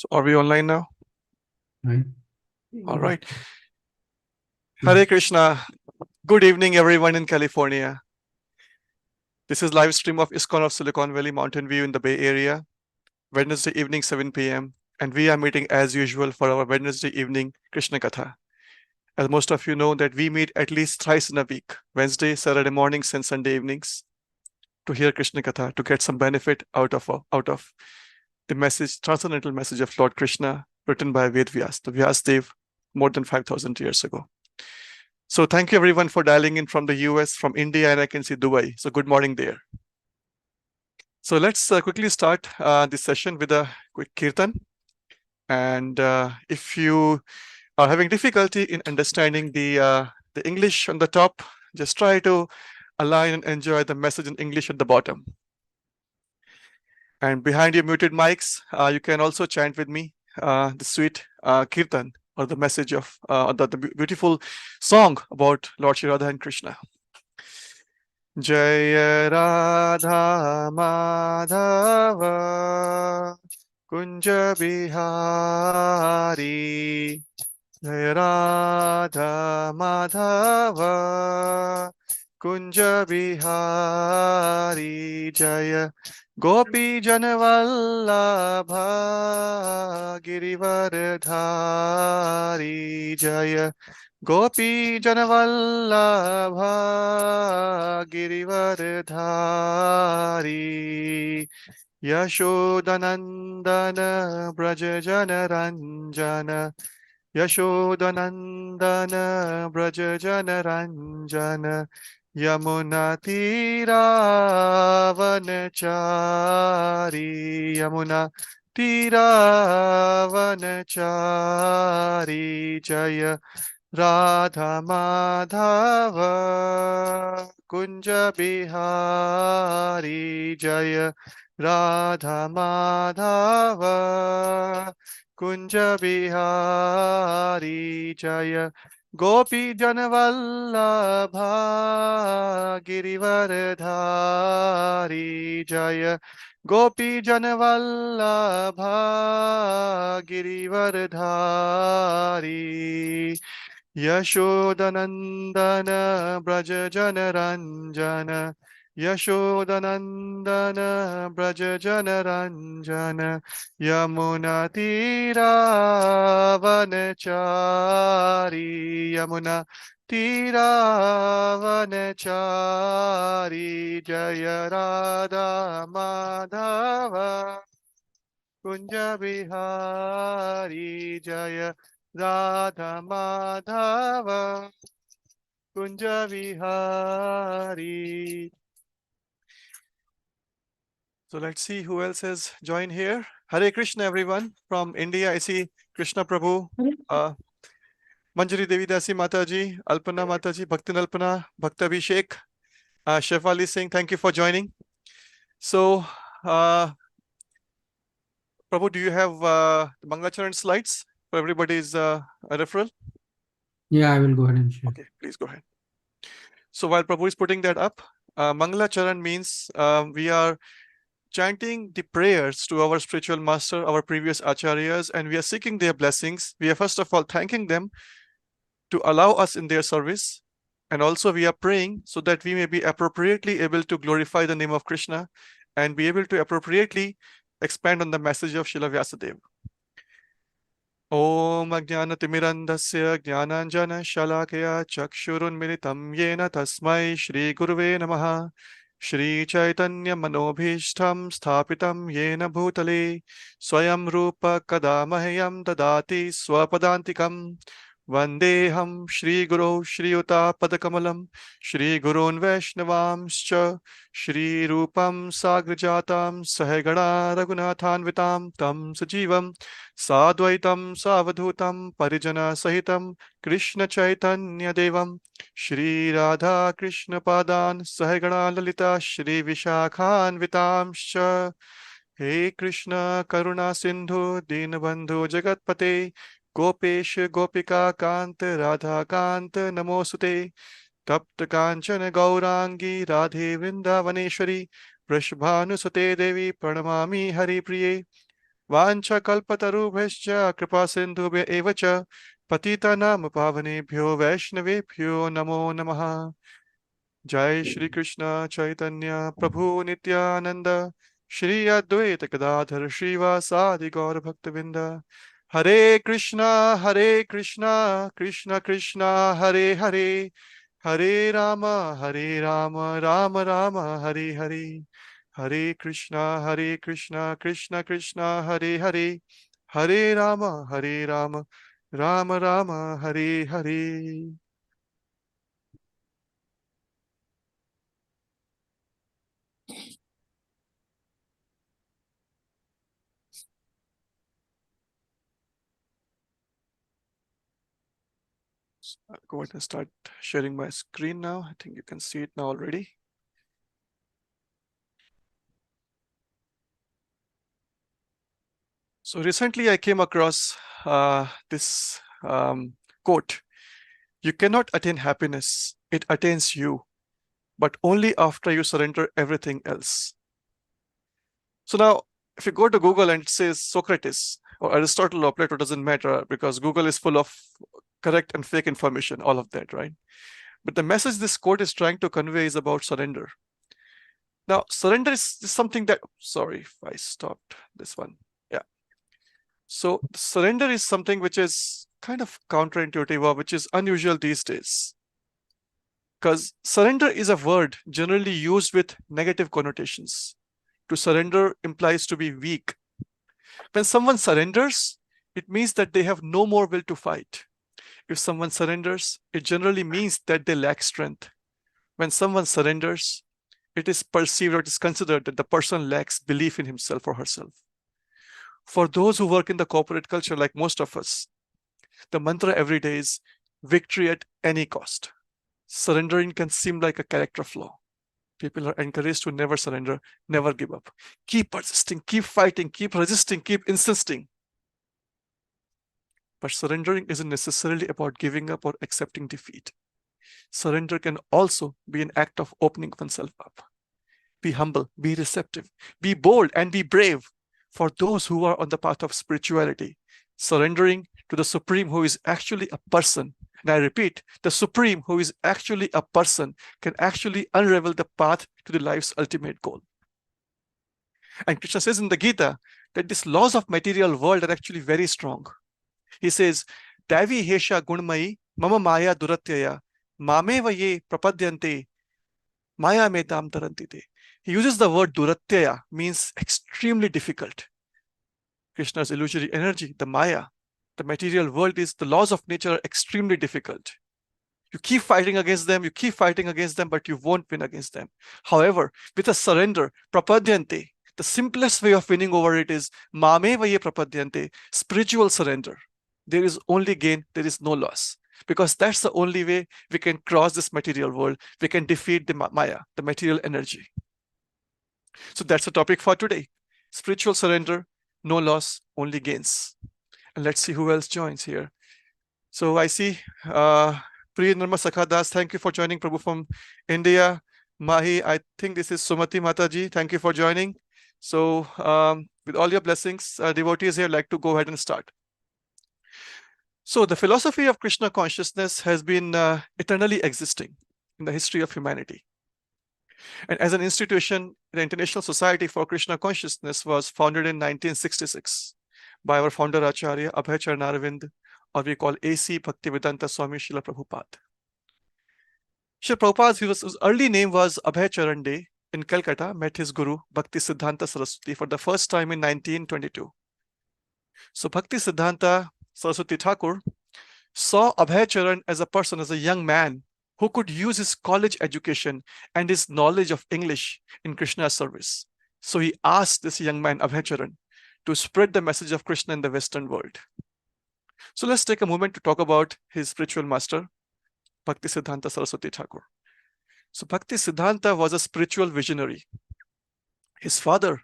So are we online now? Right. All right. Hare Krishna. Good evening, everyone in California. This is live stream of ISKCON of Silicon Valley, Mountain View in the Bay Area, Wednesday evening, 7 p.m. And we are meeting as usual for our Wednesday evening Krishna Katha. As most of you know that we meet at least thrice in a week, Wednesday, Saturday mornings, and Sunday evenings, to hear Krishna Katha, to get some benefit out of the message, transcendental message of Lord Krishna, written by Ved Vyas, the Vyasdev, more than 5,000 years ago. So thank you everyone for dialing in from the US, from India, and I can see Dubai. So good morning there. So let's quickly start this session with a quick kirtan. And if you are having difficulty in understanding the English on the top, just try to align and enjoy the message in English at the bottom. And behind your muted mics, you can also chant with me the sweet kirtan, or the message of the beautiful song about Lord Shri Radha and Krishna. Jaya Radha Madhava Kunja Bihari. Jaya Radha Madhava Kunja Bihari. Jaya Gopi Janavallabha Girivardhari. Jaya Gopi Janavallabha Girivardhari. Yashodanandana Braja Janaranjana. Yashodanandana Braja Janaranjana. Yamuna Tiravanachari. Yamuna Tiravanachari. Jaya Radha Madhava Kunja Bihari. Jaya Radha Madhava Kunja Bihari. Jaya Gopi Janavallabha Girivardhari. Jaya Gopi Janavallabha Girivardhari. Yashodanandana Braja Janaranjana. Yashodanandana Braja Janaranjana. Yamuna Tiravanachari. Yamuna Tiravanachari. Jaya Radha Madhava Kunja Bihari. Jaya Radha Madhava Kunja Vihari. So let's see who else has joined here. Hare Krishna, everyone. From India, I see Krishna Prabhu, Manjari Devi Dasi Mataji, Alpana Mataji, Bhaktin Alpana, Bhakta Abhishek, Shefali Singh, thank you for joining. So, Prabhu, do you have the Mangacharan slides for everybody's referral? Yeah, I will go ahead and share. Okay, please go ahead. So while Prabhu is putting that up, Mangala Charan means we are chanting the prayers to our spiritual master, our previous acharyas, and we are seeking their blessings. We are first of all thanking them to allow us in their service. And also we are praying so that we may be appropriately able to glorify the name of Krishna and be able to appropriately expand on the message of Srila Vyasadeva. Om Ajnanatimirandasya Jnananjana Shalakaya Chakshurunmilitam Yena Tasmai Shri Guruve Namaha. Shri Chaitanya Manobhishtam Sthapitam Yena Bhutale Swayam Rupa Kadamahyam Dadati Swapadantikam Vandeham Shri Guru Shri Uta Padakamalam Shri Gurun Vaishnavamscha Shri Rupam Sagrajatam Sahagana Raghunathanvitam Tam Sajivam Sadvaitam Savadhutam Parijana Sahitam Krishna Chaitanya Devam Shri Radha Krishna Padan Sahagana Lalita Shri Vishakhan Vitamscha. He Krishna Karuna Sindhu Dinabandhu Jagatpate Gopesh Gopika Kant Radha Kant Namosute Tapta Kanchana Gaurangi Radhe Vrindavaneshwari Vrishbhanusute Devi Pranamami Hari Priye. Vancha kalpatarubhascha kripa sindhubhya eva cha patitanam pavanebhyo vaishnavebhyo namo namaha. Jai Shri Krishna Chaitanya Prabhu Nityananda Shri Advaita Gadadhar Srivasadi Gaur Bhaktavinda. Hare Krishna Krishna Krishna Hare Hare, Hare Rama Rama Rama Hare Hare. Hare Krishna Krishna Krishna Hare Hare, Hare Rama Rama Rama Hare Hare. I'll go ahead and start sharing my screen now. I think you can see it now already. So recently I came across this quote: "You cannot attain happiness, it attains you, but only after you surrender everything else." So now, if you go to Google and it says Socrates or Aristotle or Plato, doesn't matter, because Google is full of correct and fake information, all of that, right? But the message this quote is trying to convey is about surrender. Now, surrender is something that, sorry if I stopped this one. Yeah. So surrender is something which is kind of counterintuitive, or which is unusual these days. Because surrender is a word generally used with negative connotations. To surrender implies to be weak. When someone surrenders, it means that they have no more will to fight. If someone surrenders, it generally means that they lack strength. When someone surrenders, it is perceived or it is considered that the person lacks belief in himself or herself. For those who work in the corporate culture, like most of us, the mantra every day is victory at any cost. Surrendering can seem like a character flaw. People are encouraged to never surrender, never give up. Keep persisting, keep fighting, keep resisting, keep insisting. But surrendering isn't necessarily about giving up or accepting defeat. Surrender can also be an act of opening oneself up. Be humble, be receptive, be bold, and be brave. For those who are on the path of spirituality, surrendering to the Supreme, who is actually a person, and I repeat, the Supreme, who is actually a person, can actually unravel the path to the life's ultimate goal. And Krishna says in the Gita that these laws of material world are actually very strong. He says, Davi Hesha Gunmayi Mama Maya Duratyaya Mameva Ye Prapadyante Maya Metam Tarantite. He uses the word Duratyaya, means extremely difficult. Krishna's illusory energy, the Maya, the material world, is the laws of nature are extremely difficult. You keep fighting against them, but you won't win against them. However, with a surrender, Prapadyante, the simplest way of winning over it is Mameva Ye Prapadyante, spiritual surrender. There is only gain, there is no loss. Because that's the only way we can cross this material world. We can defeat the Maya, the material energy. So that's the topic for today. Spiritual surrender, no loss, only gains. And let's see who else joins here. So I see Priya Nirma Sakhadas, thank you for joining. Prabhu from India. Mahi, I think this is Sumati Mataji. Thank you for joining. So with all your blessings, devotees here, like to go ahead and start. So the philosophy of Krishna consciousness has been eternally existing in the history of humanity. And as an institution, the International Society for Krishna Consciousness was founded in 1966 by our founder Acharya Abhay Charanarvind, or we call AC Bhaktivedanta Swami Srila Prabhupada. Srila Prabhupada's early name was Abhay Charan De. In Calcutta, met his guru Bhakti Siddhanta Saraswati for the first time in 1922. So Bhakti Siddhanta Saraswati Thakur saw Abhay Charan as a person, as a young man who could use his college education and his knowledge of English in Krishna's service. So he asked this young man, Abhay Charan, to spread the message of Krishna in the Western world. So let's take a moment to talk about his spiritual master, Bhakti Siddhanta Saraswati Thakur. So Bhakti Siddhanta was a spiritual visionary. His father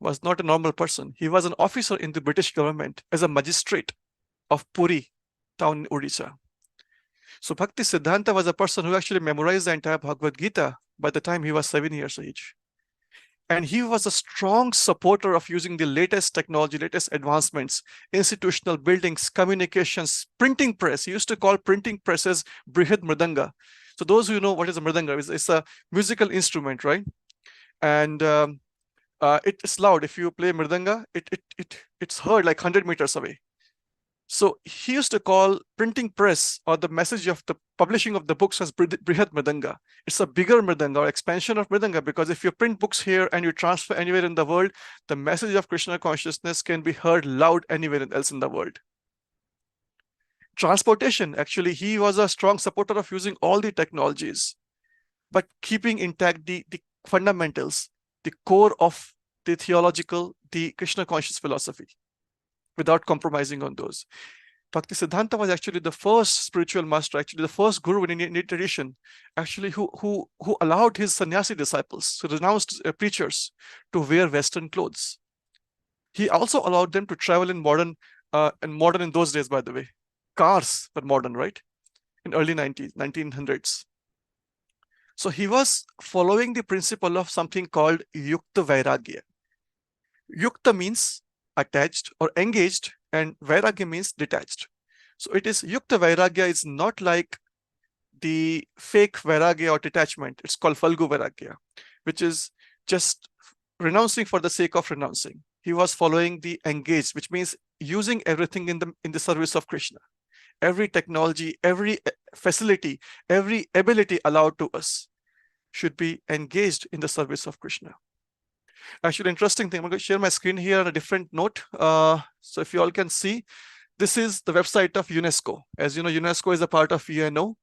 was not a normal person. He was an officer in the British government as a magistrate of Puri town in Odisha. So Bhakti Siddhanta was a person who actually memorized the entire Bhagavad Gita by the time he was 7 years of age. And he was a strong supporter of using the latest technology, latest advancements, institutional buildings, communications, printing press. He used to call printing presses Brihad Mridanga. So those who know what is a mridanga, it's a musical instrument, right? And it's loud. If you play mridanga, it's heard like 100 meters away. So he used to call printing press or the message of the publishing of the books as Brihad Mridanga. It's a bigger Mridanga or expansion of Mridanga, because if you print books here and you transfer anywhere in the world, the message of Krishna consciousness can be heard loud anywhere else in the world. Transportation, actually, he was a strong supporter of using all the technologies, but keeping intact the fundamentals, the core of the theological, the Krishna conscious philosophy, without compromising on those. Bhaktisiddhanta was actually the first spiritual master, actually the first guru in Indian tradition, actually who allowed his sannyasi disciples, renounced preachers, to wear Western clothes. He also allowed them to travel in modern in those days, by the way. Cars were modern, right? In early 1900s. So he was following the principle of something called Yukta Vairagya. Yukta means attached or engaged, and Vairagya means detached. So it is Yukta Vairagya is not like the fake Vairagya or detachment. It's called Falgu Vairagya, which is just renouncing for the sake of renouncing. He was following the engaged, which means using everything in the service of Krishna. Every technology, every facility, every ability allowed to us should be engaged in the service of Krishna. Actually, interesting thing, I'm going to share my screen here on a different note. So if you all can see, this is the website of UNESCO. As you know, UNESCO is a part of UNO.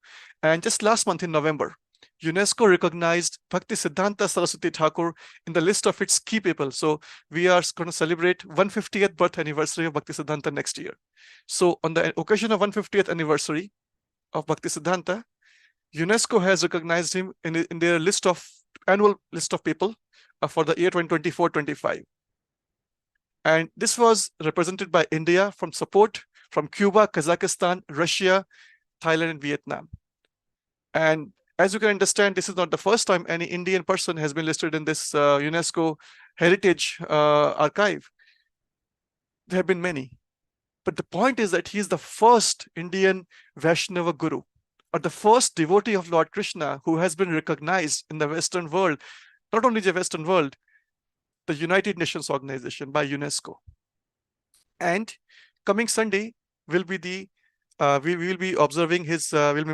And just last month in November, UNESCO recognized Bhaktisiddhanta Saraswati Thakur in the list of its key people. So we are going to celebrate 150th birth anniversary of Bhaktisiddhanta next year. So on the occasion of 150th anniversary of Bhaktisiddhanta, UNESCO has recognized him in their list of annual list of people for the year 2024-25. And this was represented by India from support from Cuba, Kazakhstan, Russia, Thailand, and Vietnam. And as you can understand, this is not the first time any Indian person has been listed in this UNESCO heritage archive. There have been many. But the point is that he is the first Indian Vaishnava guru, or the first devotee of Lord Krishna who has been recognized in the Western world, not only the Western world, the United Nations Organization by UNESCO. And coming Sunday will be the we will be observing his we'll be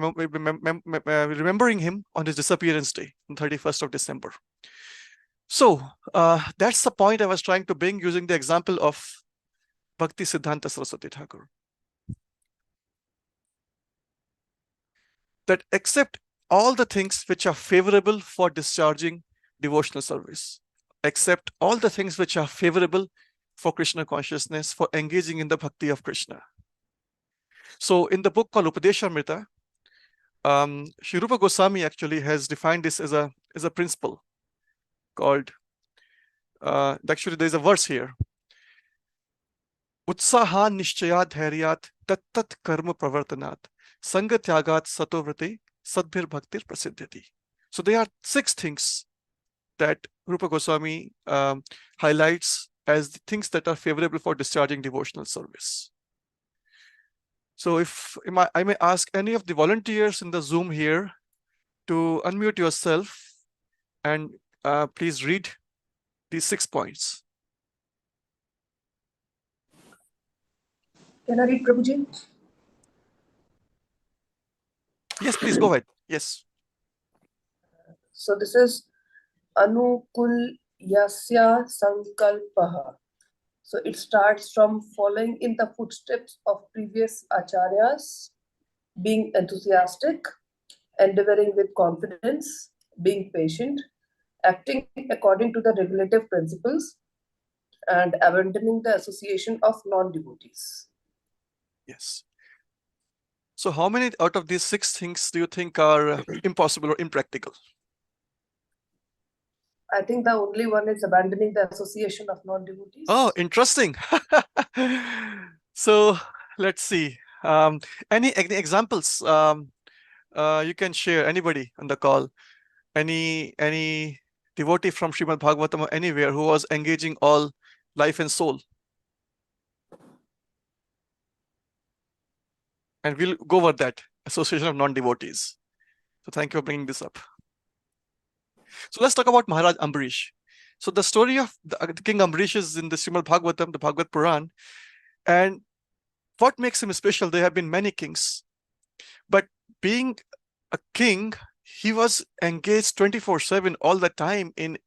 remembering him on his disappearance day, on 31st of December. So that's the point I was trying to bring using the example of Bhaktisiddhanta Saraswati Thakur. That accept all the things which are favorable for discharging devotional service. Accept all the things which are favorable for Krishna consciousness, for engaging in the bhakti of Krishna. So in the book called Upadeshamrita, Sri Rupa Goswami actually has defined this as a principle called, actually there's a verse here. Utsaha nishchayat dhairyat tattat karma pravartanat sanga tyagat satovrati sadbhir bhaktir prasiddhati. So there are 6 things that Rupa Goswami highlights as the things that are favorable for discharging devotional service. So if I may ask any of the volunteers in the Zoom here to unmute yourself and please read these 6 points. Can I read, Prabhuji? Yes, please go ahead. Yes. So this is Anukul Yasya Sankalpaha. So it starts from following in the footsteps of previous acharyas, being enthusiastic, endeavoring with confidence, being patient, acting according to the regulative principles, and abandoning the association of non-devotees. Yes. So how many out of these 6 things do you think are impossible or impractical? I think the only one is abandoning the association of non-devotees. Oh, interesting. So let's see. Any examples you can share? Anybody on the call? Any devotee from Srimad Bhagavatam or anywhere who was engaging all life and soul. And we'll go over that, association of non-devotees. So thank you for bringing this up. So let's talk about Maharaj Ambarish. So the story of the King Ambarish is in the Srimad Bhagavatam, the Bhagavad Puran. And what makes him special? There have been many kings. But being a king, he was engaged 24/7 all the time in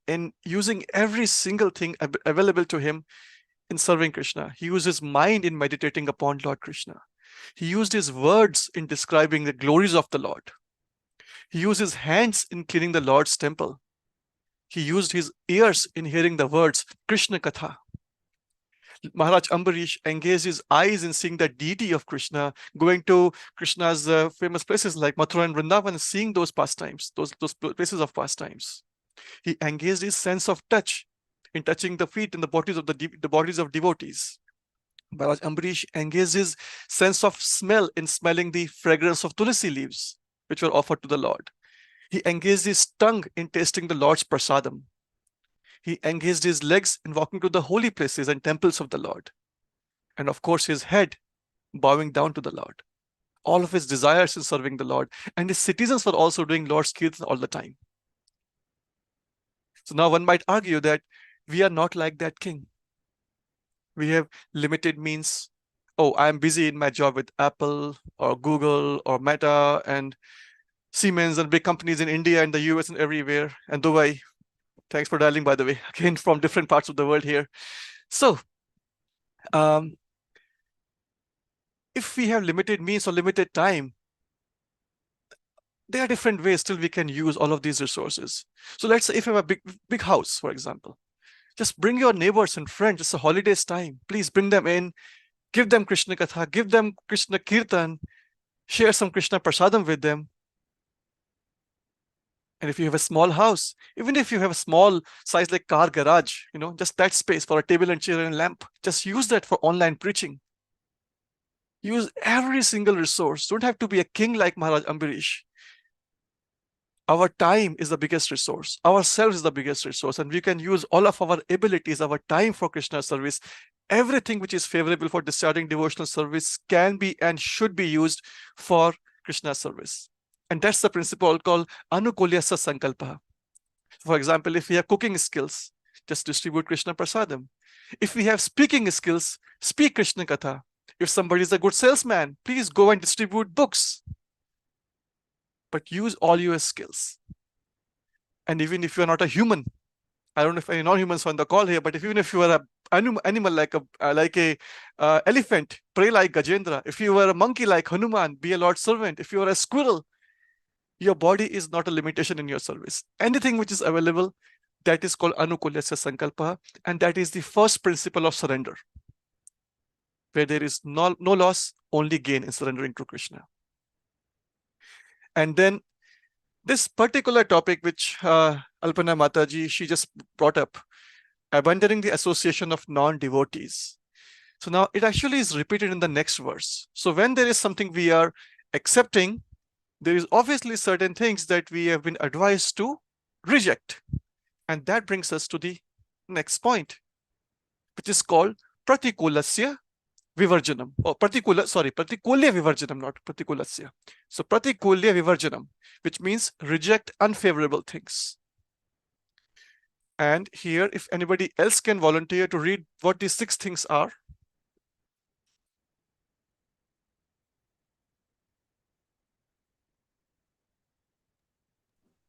using every single thing available to him in serving Krishna. He used his mind in meditating upon Lord Krishna. He used his words in describing the glories of the Lord. He used his hands in cleaning the Lord's temple. He used his ears in hearing the words Krishna Katha. Maharaj Ambarish engaged his eyes in seeing the deity of Krishna, going to Krishna's famous places like Mathura and Vrindavan, and seeing those pastimes, those places of pastimes. He engaged his sense of touch in touching the feet and the bodies of the bodies of devotees. Maharaj Ambarish engaged his sense of smell in smelling the fragrance of tulsi leaves, which were offered to the Lord. He engaged his tongue in tasting the Lord's prasadam. He engaged his legs in walking to the holy places and temples of the Lord. And of course, his head bowing down to the Lord. All of his desires in serving the Lord. And his citizens were also doing Lord's kirtan all the time. So now one might argue that we are not like that king. We have limited means. Oh, I'm busy in my job with Apple or Google or Meta and Siemens and big companies in India and the US and everywhere, and Dubai. Thanks for dialing, by the way, again, from different parts of the world here. So if we have limited means or limited time, there are different ways still we can use all of these resources. So let's say if you have a big house, for example, just bring your neighbors and friends. It's a holidays time. Please bring them in, give them Krishna Katha, give them Krishna Kirtan, share some Krishna Prasadam with them. And if you have a small house, even if you have a small size like car garage, just that space for a table and chair and lamp, just use that for online preaching. Use every single resource. Don't have to be a king like Maharaj Ambarish. Our time is the biggest resource. Ourselves is the biggest resource. And we can use all of our abilities, our time for Krishna service. Everything which is favorable for discharging devotional service can be and should be used for Krishna service. And that's the principle called anukulyasa sankalpa. For example, if we have cooking skills, just distribute Krishna prasadam. If we have speaking skills, speak Krishna Katha. If somebody is a good salesman, please go and distribute books. But use all your skills. And even if you're not a human, I don't know if any non-humans are on the call here, but even if you are an animal like a elephant, pray like Gajendra. If you are a monkey like Hanuman, be a Lord's servant. If you are a squirrel, your body is not a limitation in your service. Anything which is available, that is called anukulyasya sankalpa, and that is the first principle of surrender, where there is no loss, only gain in surrendering to Krishna. And then this particular topic, which Alpana Mataji, she just brought up, abandoning the association of non-devotees. So now it actually is repeated in the next verse. So when there is something we are accepting, there is obviously certain things that we have been advised to reject. And that brings us to the next point, which is called pratikulasya vivarjanam. Or pratikulya vivarjanam, not pratikulasya. So pratikulya vivarjanam, which means reject unfavorable things. And here, if anybody else can volunteer to read what these 6 things are.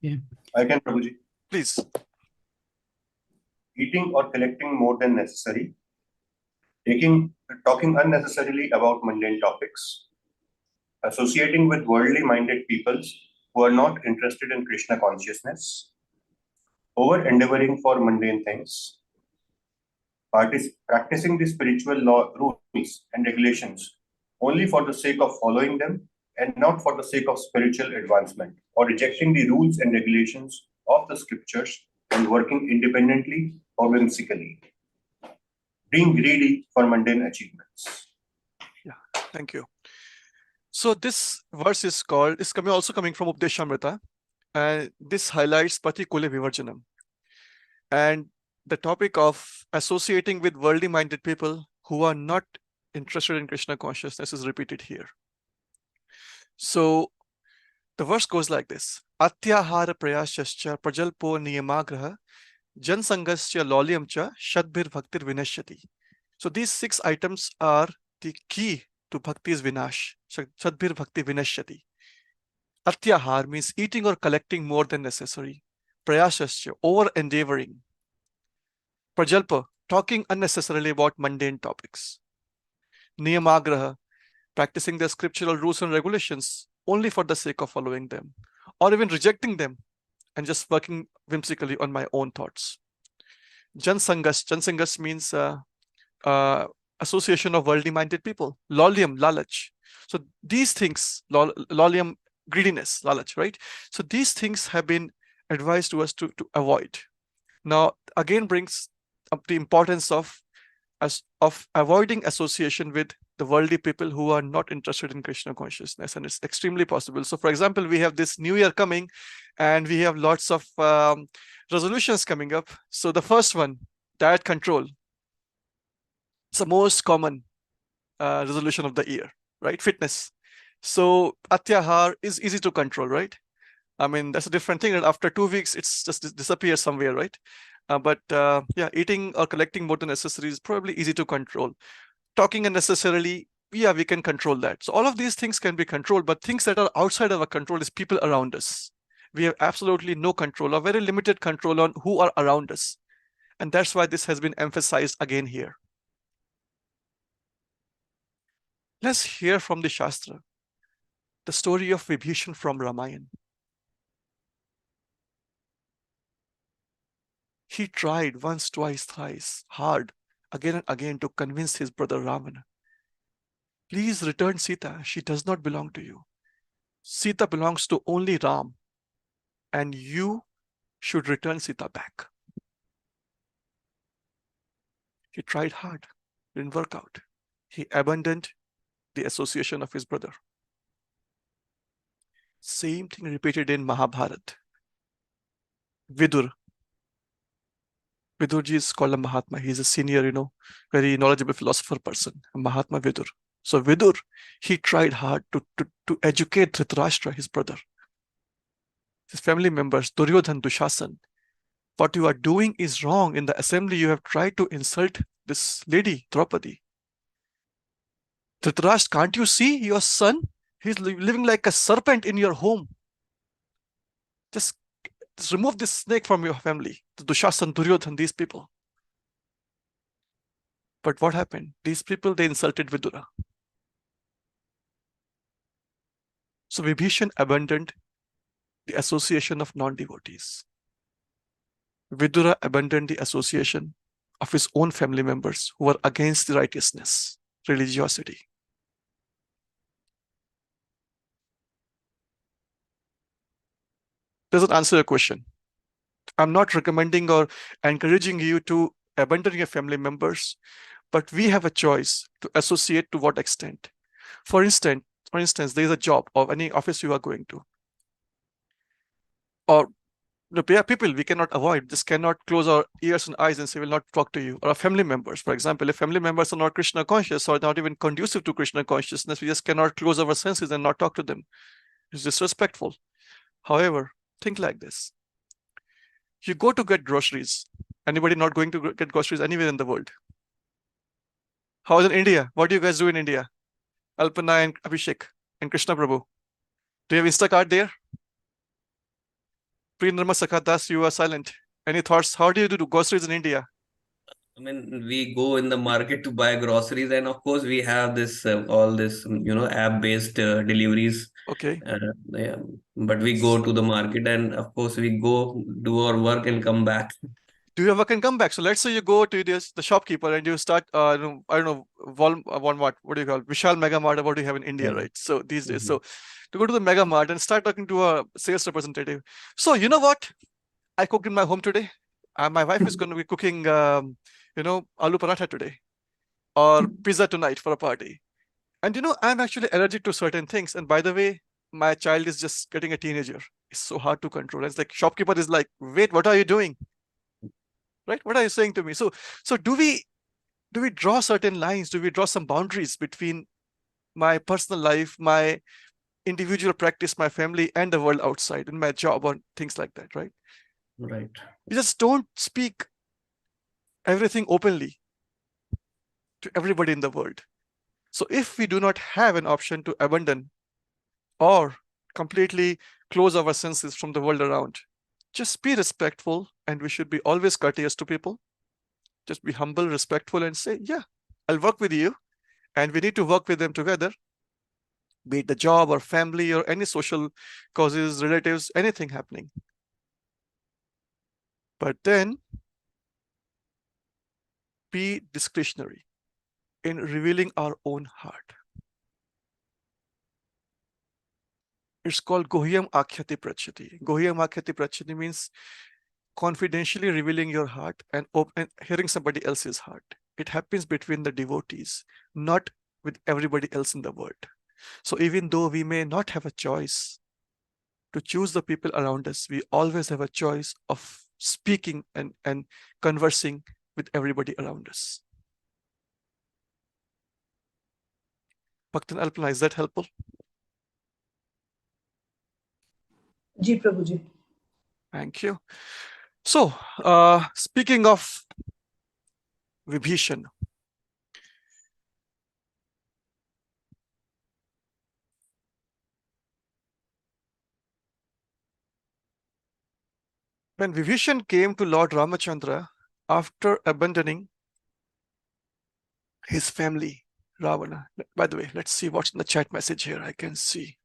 Yeah. I can, Prabhuji. Please. Eating or collecting more than necessary, talking unnecessarily about mundane topics, associating with worldly minded peoples who are not interested in Krishna consciousness, over endeavoring for mundane things, practicing the spiritual rules and regulations only for the sake of following them and not for the sake of spiritual advancement, or rejecting the rules and regulations of the scriptures and working independently or whimsically, being greedy for mundane achievements. Yeah, thank you. So this verse is also coming from Updeshamrita, and this highlights Patikulya Vivarjanam. And the topic of associating with worldly minded people who are not interested in Krishna consciousness is repeated here. So the verse goes like this: Atyahara prayashascha prajalpo niyamagraha jansangasya lolyamcha shadbhir bhaktir vinashyati. So these 6 items are the key to bhakti's vinash. Shadbhir bhakti vinashyati. Atyahar means eating or collecting more than necessary. Prayashasya, over endeavoring. Prajalpa, talking unnecessarily about mundane topics. Niyamagraha, practicing the scriptural rules and regulations only for the sake of following them, or even rejecting them and just working whimsically on my own thoughts. Jansangas means association of worldly minded people. Lolyam, lalach. So these things, lolyam, greediness, lalach, right? So these things have been advised to us to avoid. Now, again brings up the importance of avoiding association with the worldly people who are not interested in Krishna consciousness, and it's extremely possible. So, for example, we have this new year coming, and we have lots of resolutions coming up. So the first one, diet control. It's the most common resolution of the year, right? Fitness. So atyahar is easy to control, right? I mean, that's a different thing. And after 2 weeks, it's just disappears somewhere, right? But yeah, eating or collecting more than necessary is probably easy to control. Talking unnecessarily, yeah, we can control that. So all of these things can be controlled, but things that are outside of our control is people around us. We have absolutely no control or very limited control on who are around us. And that's why this has been emphasized again here. Let's hear from the Shastra, the story of Vibhishan from Ramayana. He tried once, twice, thrice, hard, again and again to convince his brother Ravana. Please return Sita. She does not belong to you. Sita belongs to only Ram, and you should return Sita back. He tried hard, didn't work out. He abandoned the association of his brother. Same thing repeated in Mahabharata. Vidurji is called a Mahatma. He's a senior, very knowledgeable philosopher person, a Mahatma Vidur. So Vidur, he tried hard to educate Dhritarashtra, his brother. His family members, Duryodhan, Dushasan. What you are doing is wrong. In the assembly, you have tried to insult this lady, Draupadi. Dhritarashtra, can't you see your son? He's living like a serpent in your home. Just remove this snake from your family. Dushasan, Duryodhan, these people. But what happened? These people, they insulted Vidura. So Vibhishan abandoned the association of non-devotees. Vidura abandoned the association of his own family members who were against the righteousness, religiosity. Does it answer your question? I'm not recommending or encouraging you to abandon your family members, but we have a choice to associate to what extent. For instance, there is a job or any office you are going to. Or people we cannot avoid, just cannot close our ears and eyes and say, we'll not talk to you. Or our family members, for example, if family members are not Krishna conscious or not even conducive to Krishna consciousness, we just cannot close our senses and not talk to them. It's disrespectful. However, think like this. You go to get groceries. Anybody not going to get groceries anywhere in the world? How is in India? What do you guys do in India? Alpana and Abhishek and Krishna Prabhu. Do you have Instacart there? Prinarma Sakadas, you are silent. Any thoughts? How do you do groceries in India? I mean, we go in the market to buy groceries, and of course, we have this all this app-based deliveries. Okay. Yeah, but we go to the market, and of course, we go do our work and come back. Do you ever can come back? So let's say you go to the shopkeeper and you start, I don't know, what do you call it? Vishal Mega Mart, what do you have in India, right? So these days, so to go to the Mega Mart and start talking to a sales representative. So you know what? I cooked in my home today. My wife is going to be cooking, aloo paratha today or pizza tonight for a party. And I'm actually allergic to certain things. And by the way, my child is just getting a teenager. It's so hard to control. It's like shopkeeper is like, wait, what are you doing? Right? What are you saying to me? So do we draw certain lines? Do we draw some boundaries between my personal life, my individual practice, my family, and the world outside, and my job, or things like that, right? Right. You just don't speak everything openly to everybody in the world. So if we do not have an option to abandon or completely close our senses from the world around, just be respectful, and we should be always courteous to people. Just be humble, respectful, and say, yeah, I'll work with you, and we need to work with them together, be it the job or family or any social causes, relatives, anything happening. But then be discretionary in revealing our own heart. It's called Gohyam Akhyati Prachyati. Gohyam Akhyati Prachyati means confidentially revealing your heart and hearing somebody else's heart. It happens between the devotees, not with everybody else in the world. So even though we may not have a choice to choose the people around us, we always have a choice of speaking and conversing with everybody around us. Bhaktan Alpana, is that helpful? Ji Prabhuji. Thank you. So, speaking of Vibhishan, when Vibhishan came to Lord Ramachandra after abandoning his family, Ravana. By the way, let's see what's in the chat message here. I can see.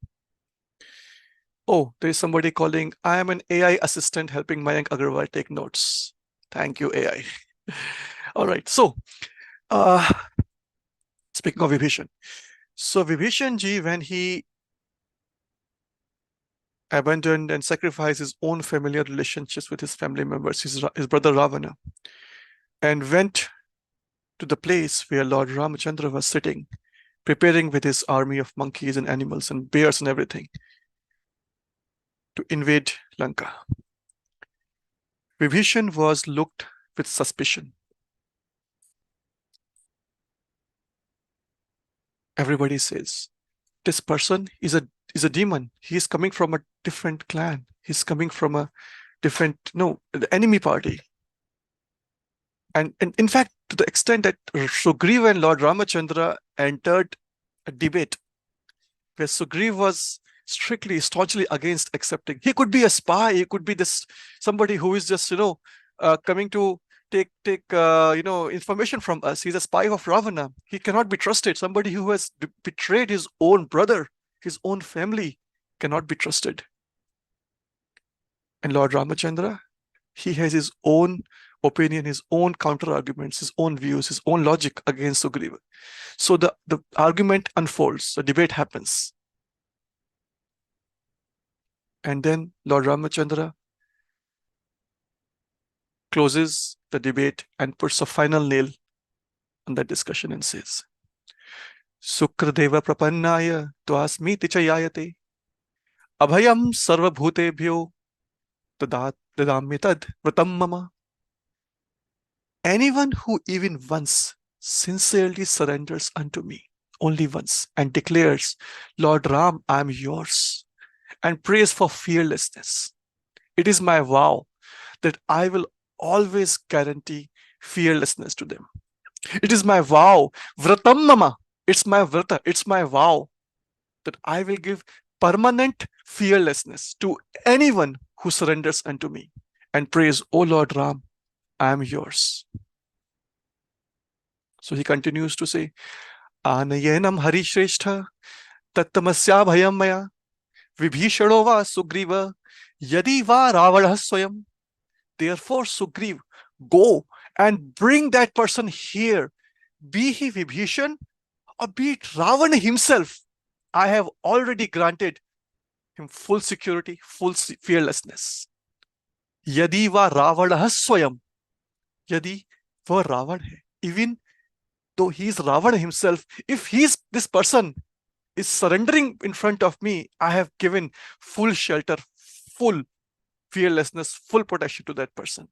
Oh, there is somebody calling. I am an AI assistant helping Mayank Agarwal take notes. Thank you, AI. All right. So, speaking of Vibhishan. So Vibhishan ji, when he abandoned and sacrificed his own familiar relationships with his family members, his brother Ravana, and went to the place where Lord Ramachandra was sitting, preparing with his army of monkeys and animals and bears and everything to invade Lanka. Vibhishan was looked with suspicion. Everybody says, this person is a demon. He is coming from a different clan. He's coming from a different, the enemy party. And in fact, to the extent that Sugriva and Lord Ramachandra entered a debate where Sugriva was staunchly against accepting. He could be a spy. He could be somebody who is just, coming to take information from us. He's a spy of Ravana. He cannot be trusted. Somebody who has betrayed his own brother, his own family, cannot be trusted. And Lord Ramachandra, he has his own opinion, his own counter arguments, his own views, his own logic against Sugriva. So the argument unfolds, the debate happens. And then Lord Ramachandra closes the debate and puts a final nail on that discussion and says, Sukradeva prapannaya tvasmiti chayayate abhayam sarvabhutebhyo dadami tad vratam mama. Anyone who even once sincerely surrenders unto me, only once, and declares, Lord Ram, I am yours, and prays for fearlessness, it is my vow that I will always guarantee fearlessness to them. It is my vow, vratam mama, it's my vrata, it's my vow that I will give permanent fearlessness to anyone who surrenders unto me and prays, O Lord Ram, I am yours. So he continues to say, Anayenam Harishrestha Tattamasya Bhayam Maya Vibhishano va Sugriva Yadi va Ravana Swayam. Therefore, Sugriv, go and bring that person here. Be he Vibhishan or be it Ravana himself. I have already granted him full security, full fearlessness. Yadi va Ravana Swayam. Yadi va Ravana hai. Even though he is Ravana himself, if this person is surrendering in front of me, I have given full shelter, full fearlessness, full protection to that person.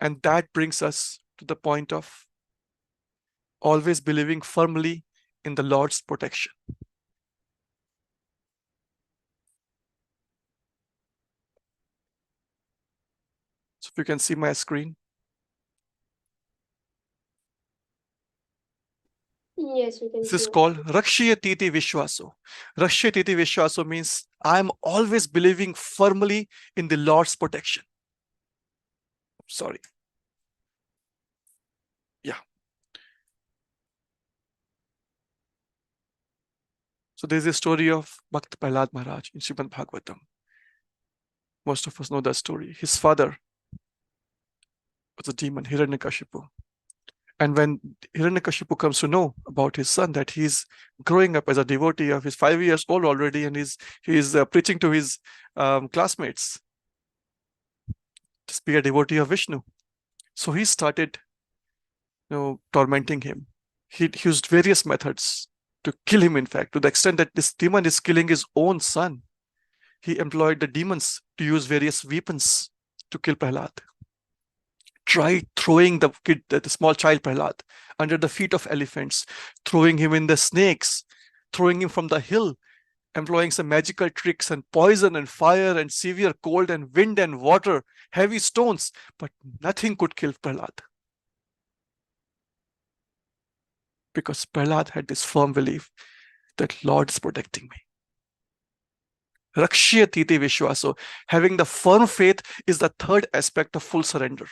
And that brings us to the point of always believing firmly in the Lord's protection. So if you can see my screen. Yes, we can This is see. called Rakshayatiti Vishwaso. Rakshayatiti Vishwaso means I'm always believing firmly in the Lord's protection. Sorry. Yeah. So there's a story of Bhakt Prahlad Maharaj in Srimad Bhagavatam. Most of us know that story. His father was a demon, Hiranyakashipu. And when Hiranyakashipu comes to know about his son, that he's growing up as a devotee of his 5 years old already, and he's preaching to his classmates, just be a devotee of Vishnu. So he started, tormenting him. He used various methods to kill him, in fact, to the extent that this demon is killing his own son. He employed the demons to use various weapons to kill Prahlad. Tried throwing the kid, the small child Prahlad, under the feet of elephants, throwing him in the snakes, throwing him from the hill, employing some magical tricks and poison and fire and severe cold and wind and water, heavy stones, but nothing could kill Prahlad. Because Prahlad had this firm belief that Lord is protecting me. Rakshayatiti Vishwaso. Having the firm faith is the third aspect of full surrender.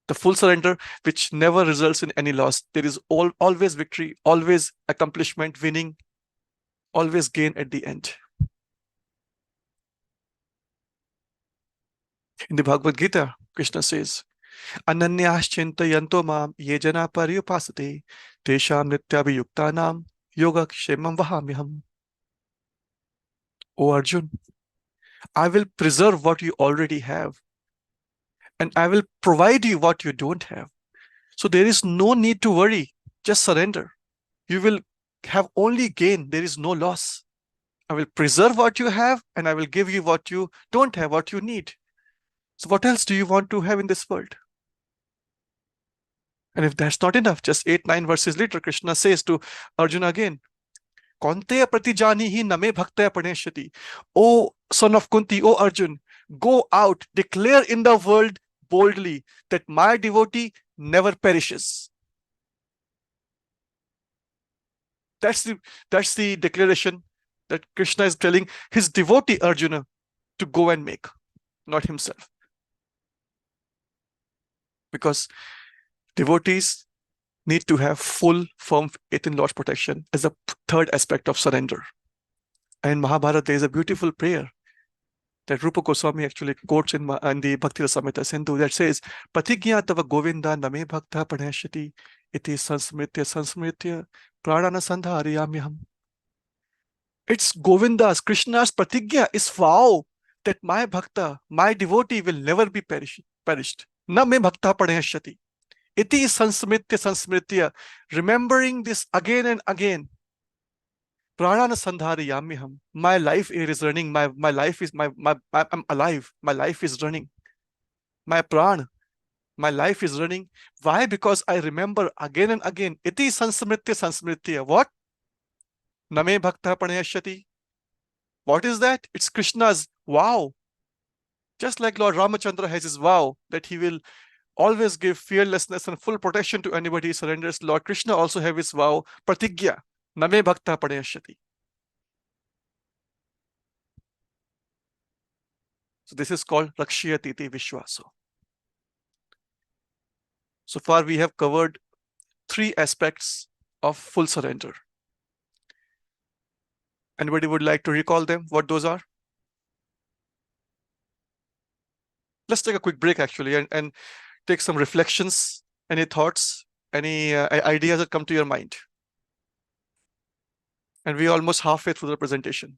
The full surrender, which never results in any loss. There is always victory, always accomplishment, winning, always gain at the end. In the Bhagavad Gita, Krishna says, Ananyaschintayanto mam ye jana paryupasate tesham nityabhiyuktanam yogakshemam vahamyaham. O Arjun, I will preserve what you already have, and I will provide you what you don't have. So there is no need to worry. Just surrender. You will have only gain. There is no loss. I will preserve what you have, and I will give you what you don't have, what you need. So what else do you want to have in this world? And if that's not enough, just 8-9 verses later, Krishna says to Arjuna again, Kaunteya pratijanihi name bhaktaya praneshati. O son of Kunti, O Arjun, go out, declare in the world boldly that my devotee never perishes. That's the declaration that Krishna is telling his devotee Arjuna to go and make, not himself. Because devotees need to have full, firm faith in Lord's protection as a third aspect of surrender. And in Mahabharata, there is a beautiful prayer that Rupa Goswami actually quotes in the Bhakti Rasamrita Sindhu that says, Patigya tava Govinda name bhakta praneshati iti sansmritya pranana sandhariyamyaham. It's Govinda's, Krishna's pratigya is vow that my bhakta, my devotee will never be perished. Na me bhakta praneshati. Iti sansmritya, remembering this again and again. Pranana sandhariyamyaham. My life is running. My life is I'm alive. My life is running. My pran, my life is running. Why? Because I remember again and again. Iti sansmritya. What? Name bhakta pranayashyati. What is that? It's Krishna's vow. Just like Lord Ramachandra has his vow that he will always give fearlessness and full protection to anybody who surrenders, Lord Krishna also have his vow, pratigya, name bhakta pranayashyati. So this is called Rakshayatiti Vishwaso. So far we have covered 3 aspects of full surrender. Anybody would like to recall them, what those are? Let's take a quick break actually and take some reflections, any thoughts, any ideas that come to your mind. And we're almost halfway through the presentation.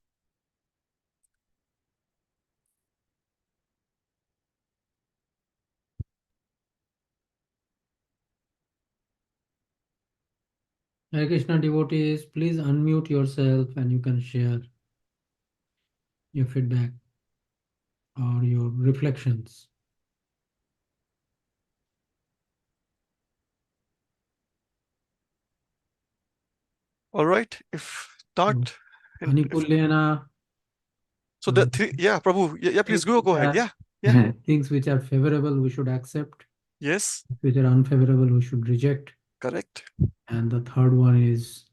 Hare Krishna devotees, please unmute yourself and you can share your feedback or your reflections. All right. If not, and if- Anipulyana, so the three, yeah, Prabhu, yeah, please go ahead. Yeah, yeah. things which are favorable, we should accept. Yes, Which are unfavorable, we should reject. correct. And the third one is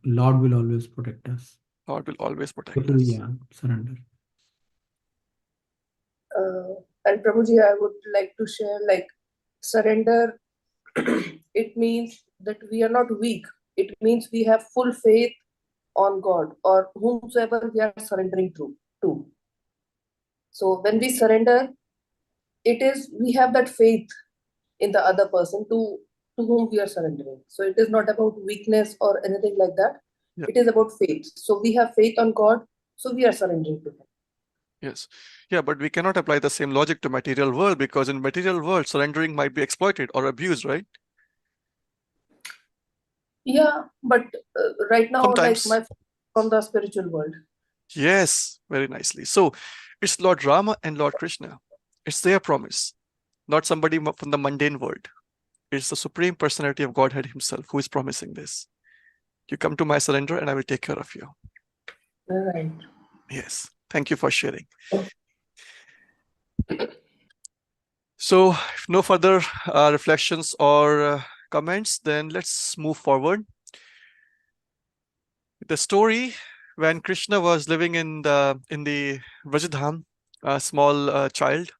Lord will always protect us. God will always protect Totally, us. yeah, surrender. And Prabhuji, I would like to share like surrender. It means that we are not weak. It means we have full faith on God or whomsoever we are surrendering to. So when we surrender, it is we have that faith in the other person to whom we are surrendering. So it is not about weakness or anything like that. Yeah. It is about faith. So we have faith on God, so we are surrendering to Him. Yes. Yeah, but we cannot apply the same logic to material world, because in material world, surrendering might be exploited or abused, right? Yeah, but right now, Sometimes. like from the spiritual world. Yes, very nicely. So it's Lord Rama and Lord Krishna. It's their promise, not somebody from the mundane world. It's the Supreme Personality of Godhead Himself who is promising this. You come to my surrender and I will take care of you. Right. Yes. Thank you for sharing. So if no further reflections or comments, then let's move forward. The story when Krishna was living in the Vrajadham, a small child,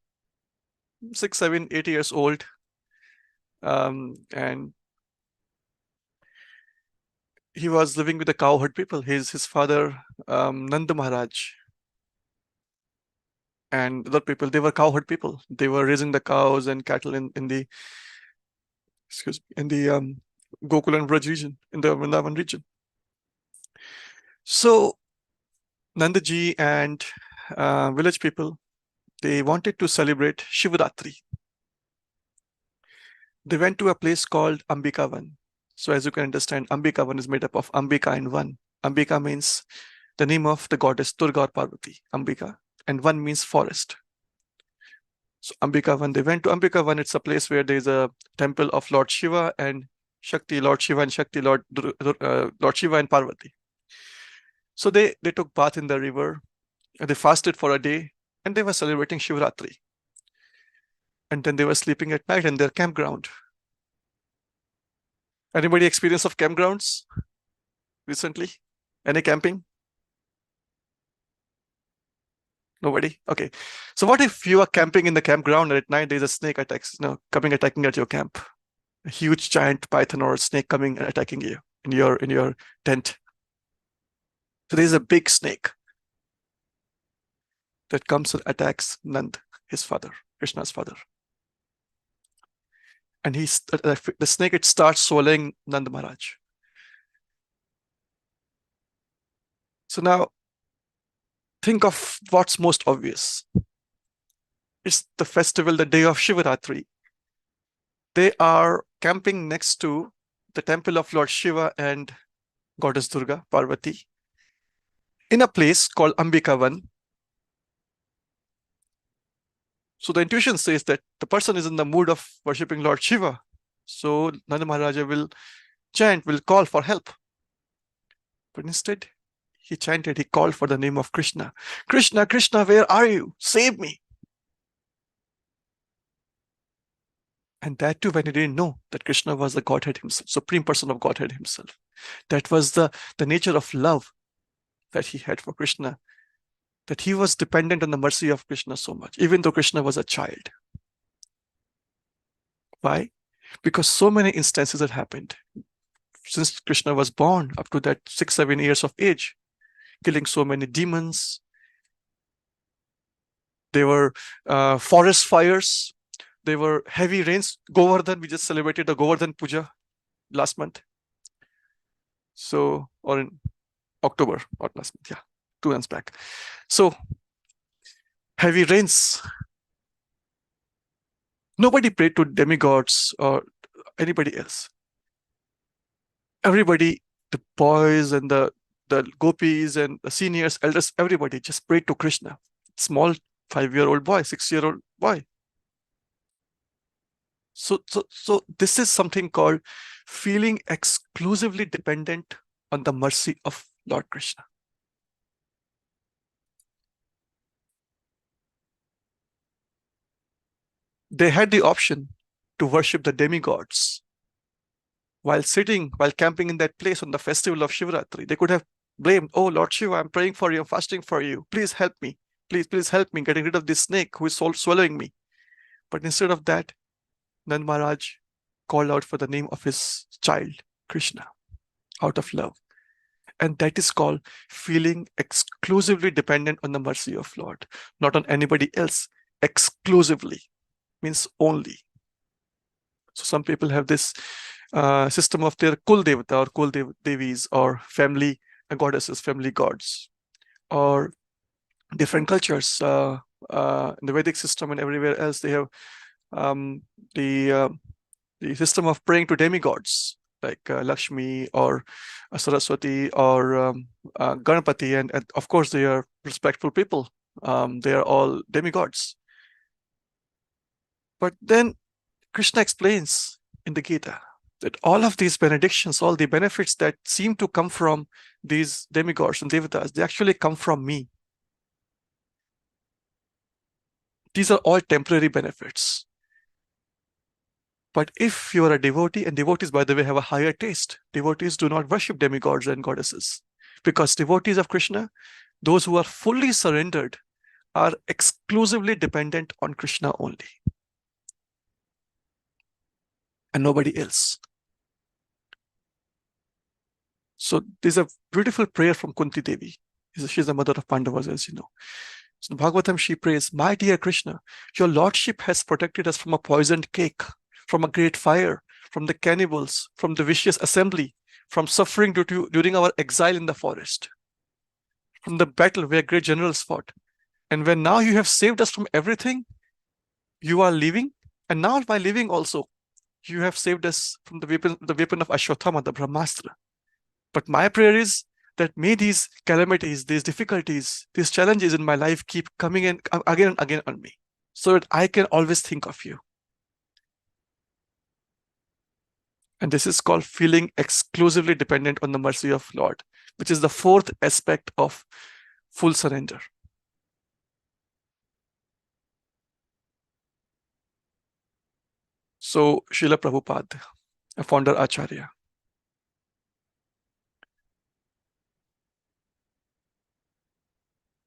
6, 7, 8 years old, and he was living with the cowherd people. His father, Nanda Maharaj, and other people, they were cowherd people. They were raising the cows and cattle in the Gokul and Braj region, in the Vrindavan region. So Nandaji and village people, they wanted to celebrate Shivaratri. They went to a place called Ambikavan. So as you can understand, Ambikavan is made up of Ambika and Van. Ambika means the name of the goddess Durga or Parvati, Ambika, and Van means forest. So Ambikavan, they went to Ambikavan. It's a place where there is a temple of Lord Shiva and Shakti, Lord Shiva and Shakti, Lord Shiva and Parvati. So they took bath in the river, and they fasted for a day, and they were celebrating Shivaratri. And then they were sleeping at night in their campground. Anybody experience of campgrounds recently? Any camping? Nobody? Okay. So what if you are camping in the campground and at night there's a snake attacking at your camp? A huge giant python or a snake coming and attacking you in your tent. So there's a big snake that comes and attacks Nand, his father, Krishna's father. And the snake, it starts swallowing Nand Maharaj. So now think of what's most obvious. It's the festival, the day of Shivaratri. They are camping next to the temple of Lord Shiva and Goddess Durga, Parvati, in a place called Ambikavan. So the intuition says that the person is in the mood of worshipping Lord Shiva. So Nanda Maharaja will chant, will call for help. But instead, he chanted, he called for the name of Krishna. Krishna, Krishna, where are you? Save me. And that too, when he didn't know that Krishna was the Godhead himself, Supreme Person of Godhead himself. That was the nature of love that he had for Krishna, that he was dependent on the mercy of Krishna so much, even though Krishna was a child. Why? Because so many instances had happened since Krishna was born up to that 6, 7 years of age, killing so many demons. There were forest fires. There were heavy rains. Govardhan, we just celebrated the Govardhan Puja last month. So, or in October, or last month, yeah, 2 months back. So, heavy rains. Nobody prayed to demigods or anybody else. Everybody, the boys and the gopis and the seniors, elders, everybody just prayed to Krishna. Small 5-year-old boy, 6-year-old boy. So this is something called feeling exclusively dependent on the mercy of Lord Krishna. They had the option to worship the demigods while camping in that place on the festival of Shivratri. They could have blamed, oh Lord Shiva, I'm praying for you, I'm fasting for you. Please help me. Please help me getting rid of this snake who is swallowing me. But instead of that, Nand Maharaj called out for the name of his child, Krishna, out of love. And that is called feeling exclusively dependent on the mercy of Lord, not on anybody else. Exclusively means only. So some people have this system of their Kul Devata or Kul Devis or family goddesses, family gods, or different cultures. In the Vedic system and everywhere else, they have the system of praying to demigods like Lakshmi or Saraswati or Ganapati, and of course they are respectful people. They are all demigods. But then Krishna explains in the Gita that all of these benedictions, all the benefits that seem to come from these demigods and devatas, they actually come from me. These are all temporary benefits. But if you are a devotee, and devotees, by the way, have a higher taste, devotees do not worship demigods and goddesses, because devotees of Krishna, those who are fully surrendered, are exclusively dependent on Krishna only, and nobody else. So there's a beautiful prayer from Kunti Devi. She's the mother of Pandavas, as you know. So in Bhagavatam, she prays, my dear Krishna, your lordship has protected us from a poisoned cake, from a great fire, from the cannibals, from the vicious assembly, from suffering during our exile in the forest, from the battle where great generals fought. And when now you have saved us from everything, you are leaving. And now by leaving also, you have saved us from the weapon of Ashwatthama, the Brahmastra. But my prayer is that may these calamities, these difficulties, these challenges in my life keep coming in again and again on me, so that I can always think of you. And this is called feeling exclusively dependent on the mercy of Lord, which is the fourth aspect of full surrender. So Srila Prabhupada, a founder Acharya,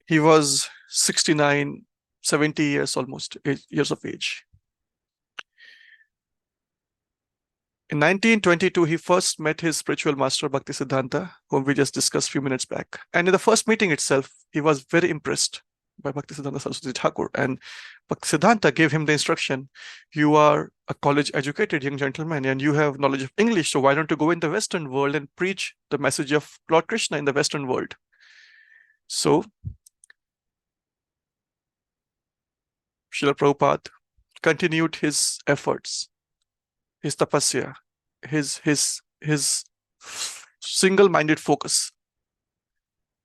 he was 69, 70 years almost, years of age. In 1922, he first met his spiritual master, Bhaktisiddhanta, whom we just discussed a few minutes back. And in the first meeting itself, he was very impressed by Bhaktisiddhanta Saraswati Thakur. And Bhaktisiddhanta gave him the instruction, you are a college-educated young gentleman and you have knowledge of English, so why don't you go in the Western world and preach the message of Lord Krishna in the Western world? So, Srila Prabhupada continued his efforts, his tapasya, his single-minded focus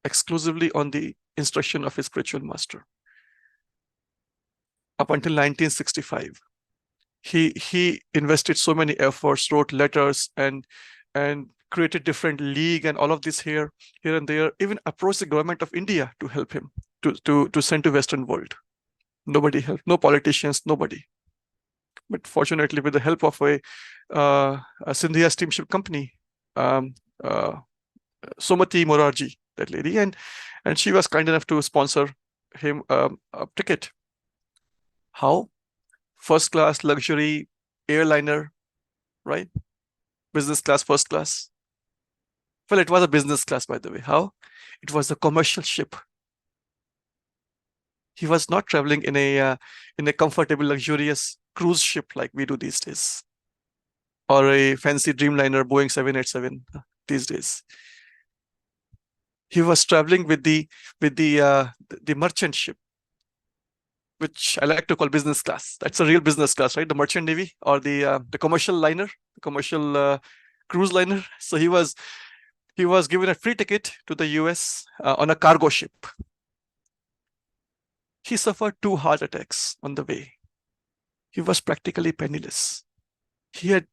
exclusively on the instruction of his spiritual master. Up until 1965, he invested so many efforts, wrote letters, and created different league and all of this here and there, even approached the government of India to help him to send to Western world. Nobody helped, no politicians, nobody. But fortunately, with the help of a Sindhya steamship company, Somati Morarji, that lady, and she was kind enough to sponsor him a ticket. How? First class, luxury, airliner, right? Business class, first class. Well, it was a business class, by the way. How? It was a commercial ship. He was not traveling in a comfortable, luxurious cruise ship like we do these days, or a fancy Dreamliner Boeing 787 these days. He was traveling with the merchant ship, which I like to call business class. That's a real business class, right? The merchant navy or the commercial liner, the commercial cruise liner. So he was given a free ticket to the US on a cargo ship. He suffered 2 heart attacks on the way. He was practically penniless. He had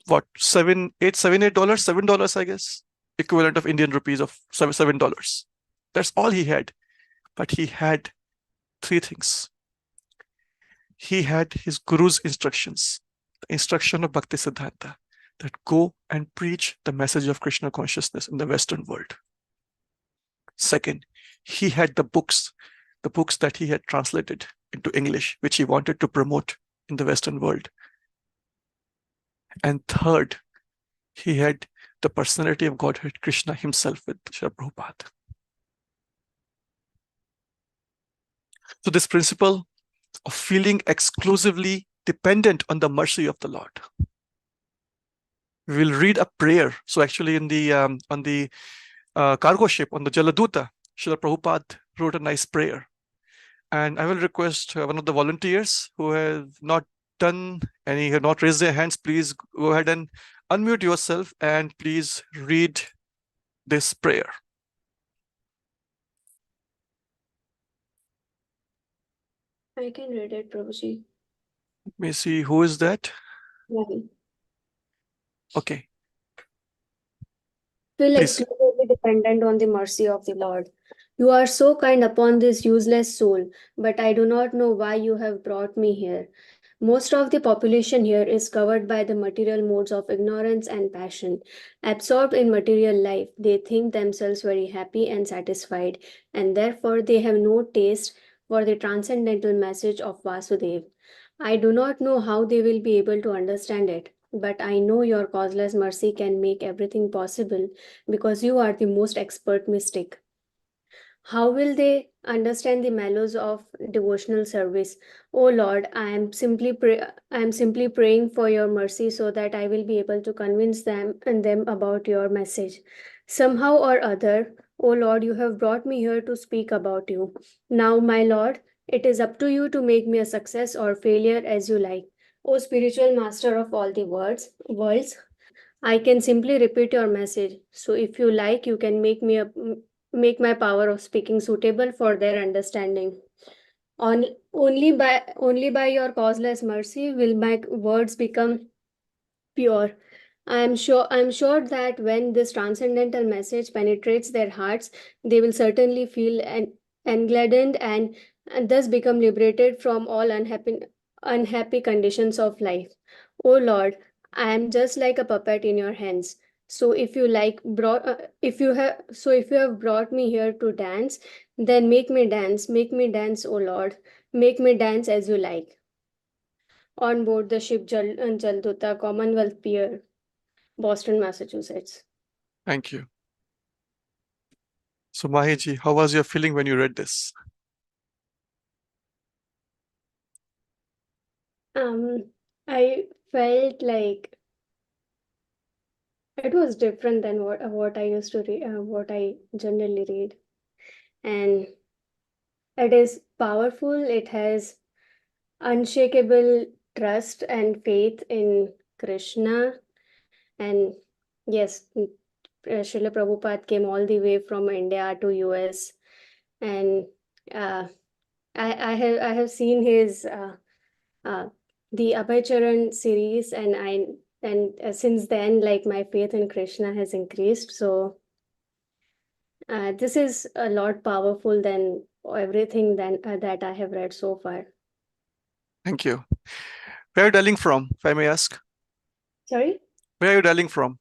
what, $7, I guess, equivalent of Indian rupees of $7. That's all he had. But he had three things. He had his guru's instructions, the instruction of Bhakti Siddhanta, that go and preach the message of Krishna consciousness in the Western world. Second, he had the books that he had translated into English, which he wanted to promote in the Western world. And third, he had the personality of Godhead Krishna himself with Srila Prabhupada. So this principle of feeling exclusively dependent on the mercy of the Lord. We will read a prayer. So actually on the cargo ship, on the Jaladuta, Srila Prabhupada wrote a nice prayer. And I will request one of the volunteers who have not done any, have not raised their hands, please go ahead and unmute yourself and please read this prayer. I can read it, Prabhuji. Let me see, who is that? Ravi. Okay, Feel please. exclusively dependent on the mercy of the Lord. You are so kind upon this useless soul, but I do not know why you have brought me here. Most of the population here is covered by the material modes of ignorance and passion. Absorbed in material life, they think themselves very happy and satisfied, and therefore they have no taste for the transcendental message of Vasudev. I do not know how they will be able to understand it, but I know your causeless mercy can make everything possible because you are the most expert mystic. How will they understand the mellows of devotional service? Oh Lord, I am simply praying for your mercy so that I will be able to convince them about your message. Somehow or other, oh Lord, you have brought me here to speak about you. Now, my Lord, it is up to you to make me a success or failure as you like. O spiritual master of all the worlds, I can simply repeat your message. So if you like, you can make my power of speaking suitable for their understanding. Only by your causeless mercy will my words become pure. I'm sure that when this transcendental message penetrates their hearts, they will certainly feel engladdened and thus become liberated from all unhappy conditions of life. Oh Lord, I am just like a puppet in your hands. So if you have brought me here to dance, then make me dance, oh Lord, make me dance as you like. On board the ship Jalduta, Commonwealth Pier, Boston, Massachusetts. Thank you. So Mahiji, how was your feeling when you read this? I felt like it was different than what I used to read, what I generally read, and it is powerful. It has unshakable trust and faith in Krishna, and yes, Srila Prabhupada came all the way from India to US, and I have seen his the Abhay Charan series, and since then, like, my faith in Krishna has increased. So this is a lot powerful than everything that I have read so far. Thank you. Where are you dialing from, if I may ask? Sorry, Where are you dialing from?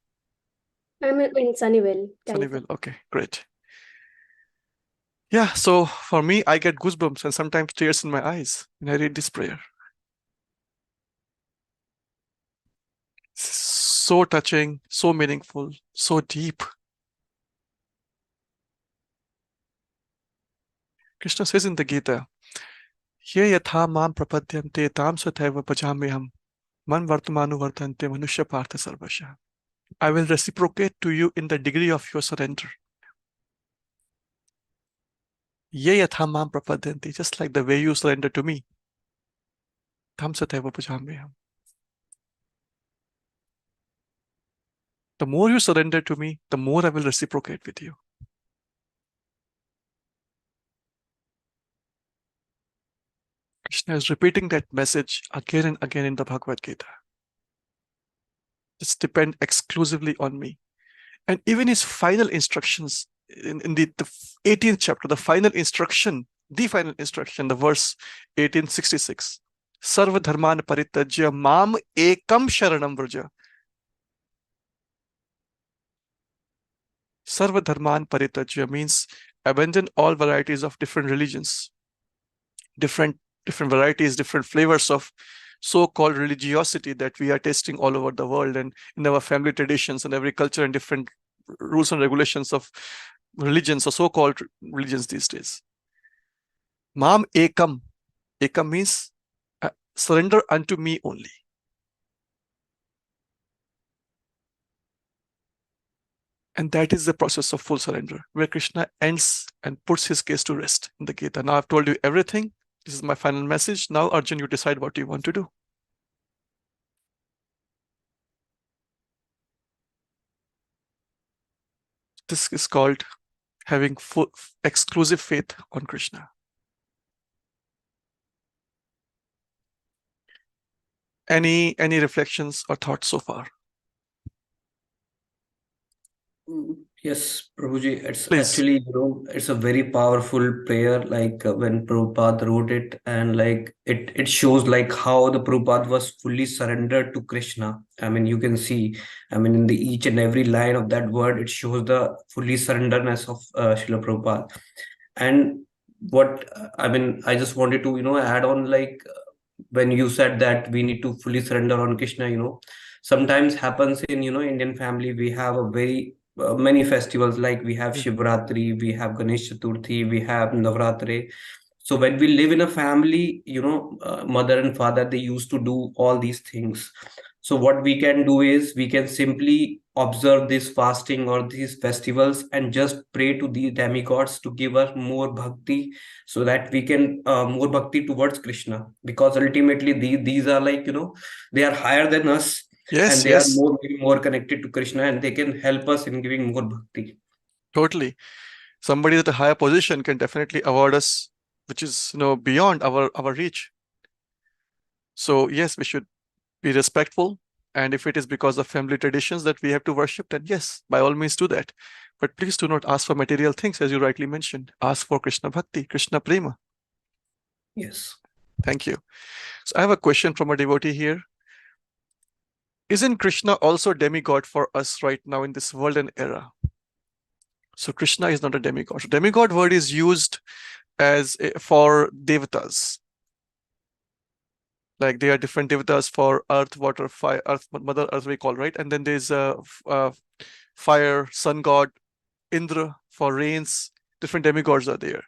I'm in Sunnyvale, California. Sunnyvale. Okay, great. Yeah, so for me, I get goosebumps and sometimes tears in my eyes when I read this prayer. So touching, so meaningful, so deep. Krishna says in the Gita, Ye yatha mam prapadyante tam sathaiva bhajamyaham man vartamanu vartante manushya partha sarvasha. I will reciprocate to you in the degree of your surrender. Ye yatha mam prapadyante, just like the way you surrender to me. Tam sathaiva bhajamyaham. The more you surrender to me, the more I will reciprocate with you. Krishna is repeating that message again and again in the Bhagavad Gita. Just depend exclusively on me. And even his final instructions in the 18th chapter, the final instruction, the verse 1866, Sarva Dharman Paritajya Mam Ekam Sharanam Vraja. Sarva Dharman Paritajya means abandon all varieties of different religions, different varieties, different flavors of so-called religiosity that we are tasting all over the world and in our family traditions and every culture and different rules and regulations of religions or so-called religions these days. Mam Ekam. Ekam means surrender unto me only. And that is the process of full surrender, where Krishna ends and puts his case to rest in the Gita. Now I've told you everything. This is my final message. Now, Arjun, you decide what you want to do. This is called having full exclusive faith on Krishna. Any reflections or thoughts so far? Yes, Prabhuji, it's Please. actually, it's a very powerful prayer, like when Prabhupada wrote it, and like it shows like how the Prabhupada was fully surrendered to Krishna. I mean, you can see, I mean, in the each and every line of that word, it shows the fully surrenderness of Srila Prabhupada. And what, I mean, I just wanted to, add on, like when you said that we need to fully surrender on Krishna, sometimes happens in, Indian family, we have a very many festivals, like we have Shivratri, we have Ganesh Chaturthi, we have Navratri. So when we live in a family, mother and father, they used to do all these things. So what we can do is we can simply observe this fasting or these festivals and just pray to the demigods to give us more bhakti, so that we can more bhakti towards Krishna, because ultimately these are like, they are higher than us. Yes, and they yes. are more connected to Krishna, and they can help us in giving more bhakti. Totally. Somebody at a higher position can definitely award us, which is beyond our reach. So yes, we should be respectful. And if it is because of family traditions that we have to worship, then yes, by all means do that. But please do not ask for material things, as you rightly mentioned. Ask for Krishna Bhakti, Krishna Prema. Yes. Thank you. So I have a question from a devotee here. Isn't Krishna also demigod for us right now in this world and era? So Krishna is not a demigod. So demigod word is used as for devatas. Like there are different devatas for earth, water, fire, earth, mother earth we call, right? And then there's fire, sun god, Indra for rains. Different demigods are there.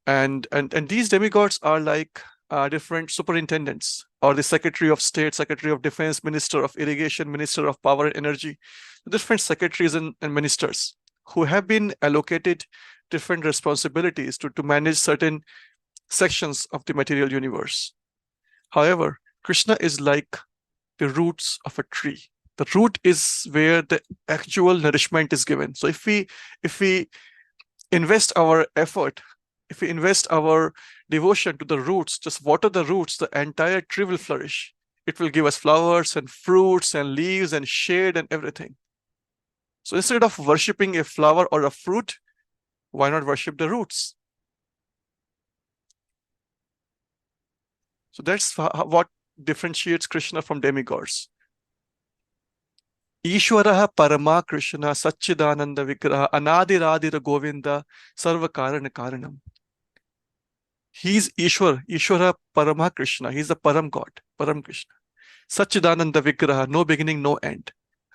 And these demigods are like different superintendents, or the Secretary of State, Secretary of Defense, Minister of Irrigation, Minister of Power and Energy, different secretaries and ministers who have been allocated different responsibilities to manage certain sections of the material universe. However, Krishna is like the roots of a tree. The root is where the actual nourishment is given. So if we invest our effort, if we invest our devotion to the roots, just water the roots, the entire tree will flourish. It will give us flowers and fruits and leaves and shade and everything. So instead of worshipping a flower or a fruit, why not worship the roots? So that's what differentiates Krishna from demigods. Ishwaraha Parama Krishna Satchidananda Vigraha Anadirādira Govinda Sarva Karana Karanam. He's Ishwara Parama Krishna. He's the Param God, Param Krishna. Satchidananda Vigraha, no beginning, no end.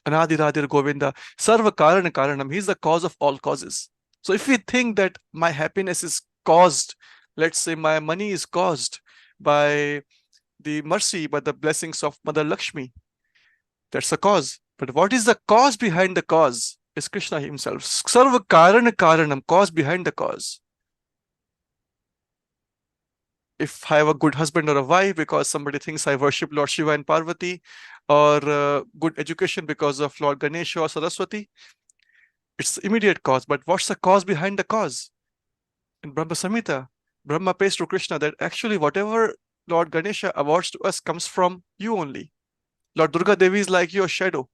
Anadirādira Govinda Sarva Karana Karanam. He's the cause of all causes. So if we think that my happiness is caused, let's say my money is caused by the mercy, by the blessings of Mother Lakshmi, that's a cause. But what is the cause behind the cause? Is Krishna himself. Sarva Karana Karanam, cause behind the cause. If I have a good husband or a wife because somebody thinks I worship Lord Shiva and Parvati, or good education because of Lord Ganesha or Saraswati, it's the immediate cause. But what's the cause behind the cause? In Brahma Samhita, Brahma pays to Krishna that actually whatever Lord Ganesha awards to us comes from you only. Lord Durga Devi is like your shadow.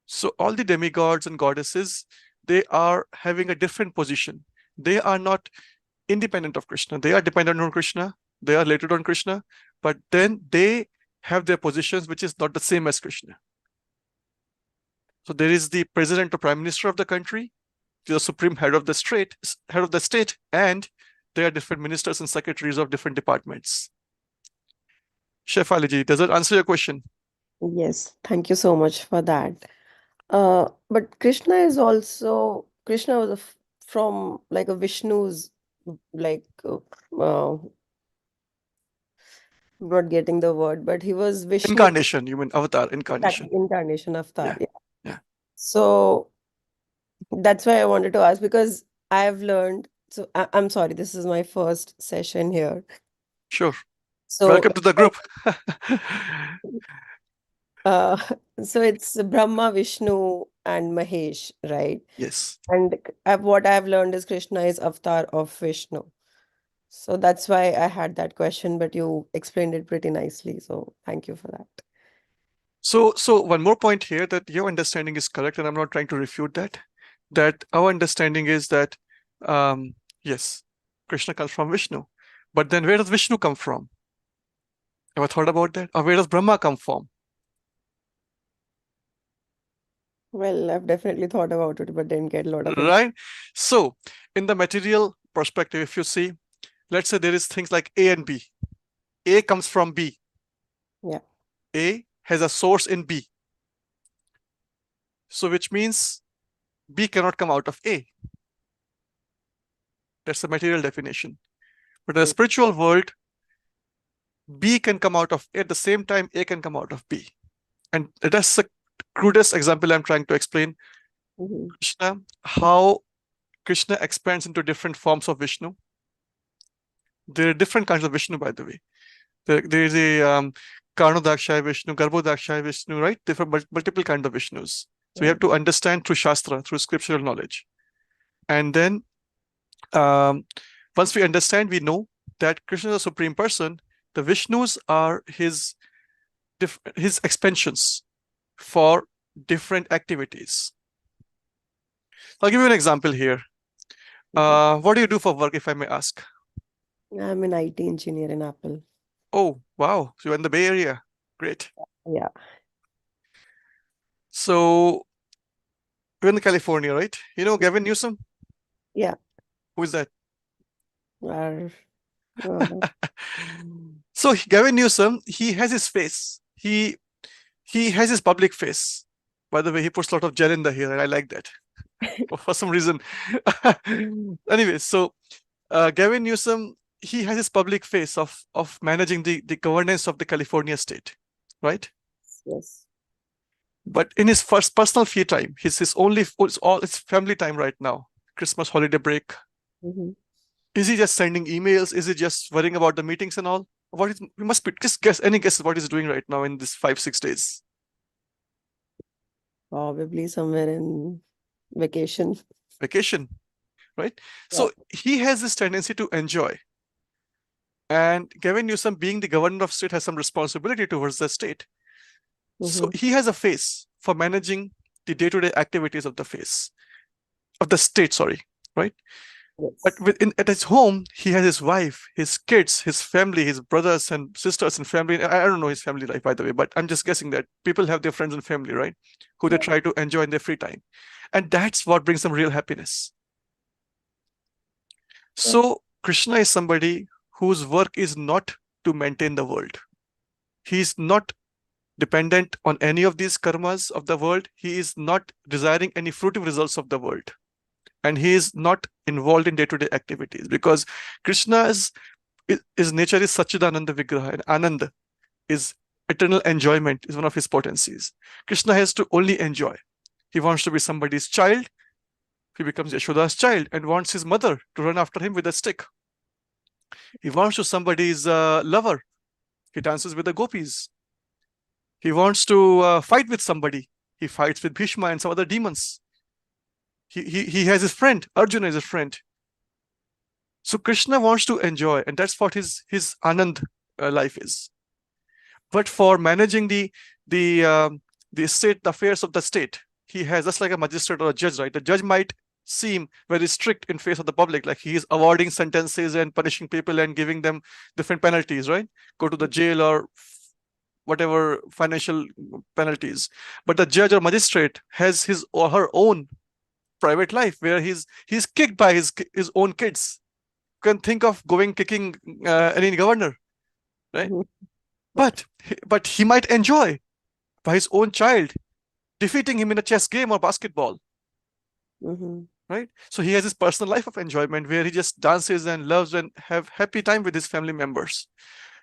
So all the demigods and goddesses, they are having a different position. They are not independent of Krishna. They are dependent on Krishna. They are related on Krishna, but then they have their positions which is not the same as Krishna. So there is the president or prime minister of the country, the supreme head of the state, and there are different ministers and secretaries of different departments. Shefaliji, does that answer your question? Yes, thank you so much for that. But Krishna was from like a Vishnu's like not getting the word, but he was Vishnu Incarnation, you mean avatar, incarnation. incarnation avatar. Yeah, Yeah. yeah. So that's why I wanted to ask, because I've learned. So I'm sorry, this is my first session here. Sure. So Welcome to the group. uh, so it's Brahma, Vishnu, and Mahesh, right? Yes. And what I've learned is Krishna is avatar of Vishnu. So that's why I had that question, but you explained it pretty nicely. So thank you for that. So one more point here, that your understanding is correct, and I'm not trying to refute that. That our understanding is that, yes, Krishna comes from Vishnu. But then where does Vishnu come from? Ever thought about that? Or where does Brahma come from? Well, I've definitely thought about it, but didn't get a lot of it. Right? So in the material perspective, if you see, let's say there is things like A and B. A comes from B. Yeah. A has a source in B. So which means B cannot come out of A. That's the material definition. But in the spiritual world, B can come out of A at the same time A can come out of B. And that's the crudest example I'm trying to explain. Mhm. Krishna, how Krishna expands into different forms of Vishnu. There are different kinds of Vishnu, by the way. There is a Karnodakshaya Vishnu, Garbhodakshaya Vishnu, right? Different multiple kinds of Vishnus. So we have to understand through Shastra, through scriptural knowledge. And then once we understand, we know that Krishna is a supreme person. The Vishnus are his expansions for different activities. I'll give you an example here. What do you do for work, if I may ask? I'm an IT engineer in Apple. Oh, wow. So you're in the Bay Area. Great. Yeah. So you're in California, right? You know Gavin Newsom? Yeah. Who is that? Our, So Gavin Newsom, he has his face. He has his public face. By the way, he puts a lot of gel in the hair, and I like that. For some reason. Anyway, so Gavin Newsom, he has his public face of managing the governance of the California state, right? yes. But in his first personal free time, it's all his family time right now. Christmas holiday break. Mm-hmm. Is he just sending emails? Is he just worrying about the meetings and all? We must be just guess any guesses what he's doing right now in this 5-6 days. Probably somewhere in vacation. Vacation, right? So he has this tendency to enjoy. And Gavin Newsom, being the governor of state, has some responsibility towards the state. So he has a face for managing the day-to-day activities of the state, sorry, right? Yes. But at his home, he has his wife, his kids, his family, his brothers and sisters and family. I don't know his family life, by the way, but I'm just guessing that people have their friends and family, right? Who they try to enjoy in their free time. And that's what brings them real happiness. So Krishna is somebody whose work is not to maintain the world. He's not dependent on any of these karmas of the world. He is not desiring any fruitive results of the world. And he is not involved in day-to-day activities, because Krishna's nature is Sachidananda Vigraha, and Ananda is eternal enjoyment, is one of his potencies. Krishna has to only enjoy. He wants to be somebody's child. He becomes Yaśoda's child and wants his mother to run after him with a stick. He wants to somebody's lover. He dances with the gopis. He wants to fight with somebody. He fights with Bhishma and some other demons. He has his friend. Arjuna is a friend. So Krishna wants to enjoy, and that's what his Anand life is. But for managing the state, the affairs of the state, he has, just like a magistrate or a judge, right? The judge might seem very strict in face of the public, like he is awarding sentences and punishing people and giving them different penalties, right? Go to the jail or whatever financial penalties. But the judge or magistrate has his or her own private life where he's kicked by his own kids. You can think of kicking any governor, right? Mhm. But he might enjoy by his own child defeating him in a chess game or basketball, Mhm. right? So he has his personal life of enjoyment where he just dances and loves and have happy time with his family members.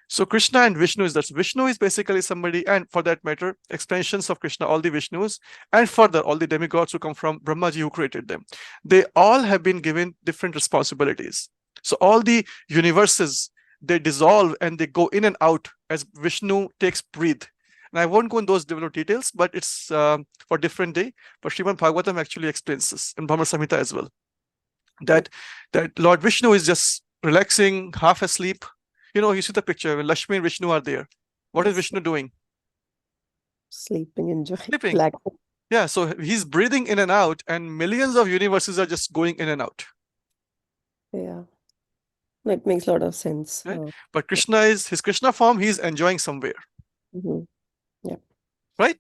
So Krishna and Vishnu is that. Vishnu is basically somebody, and for that matter, extensions of Krishna, all the Vishnus, and further all the demigods who come from Brahmaji who created them. They all have been given different responsibilities. So all the universes, they dissolve and they go in and out as Vishnu takes breath. And I won't go in those developed details, but it's for different day. But Srimad Bhagavatam actually explains this in Brahma Samhita as well. That Lord Vishnu is just relaxing, half asleep. You see the picture when Lakshmi and Vishnu are there. What is Yes. Vishnu doing? Sleeping, enjoying, Sleeping. relaxing. Yeah, so he's breathing in and out, and millions of universes are just going in and out. Yeah. That makes a lot of sense. Right? But Krishna is his Krishna form, he's enjoying somewhere. Mhm. Right?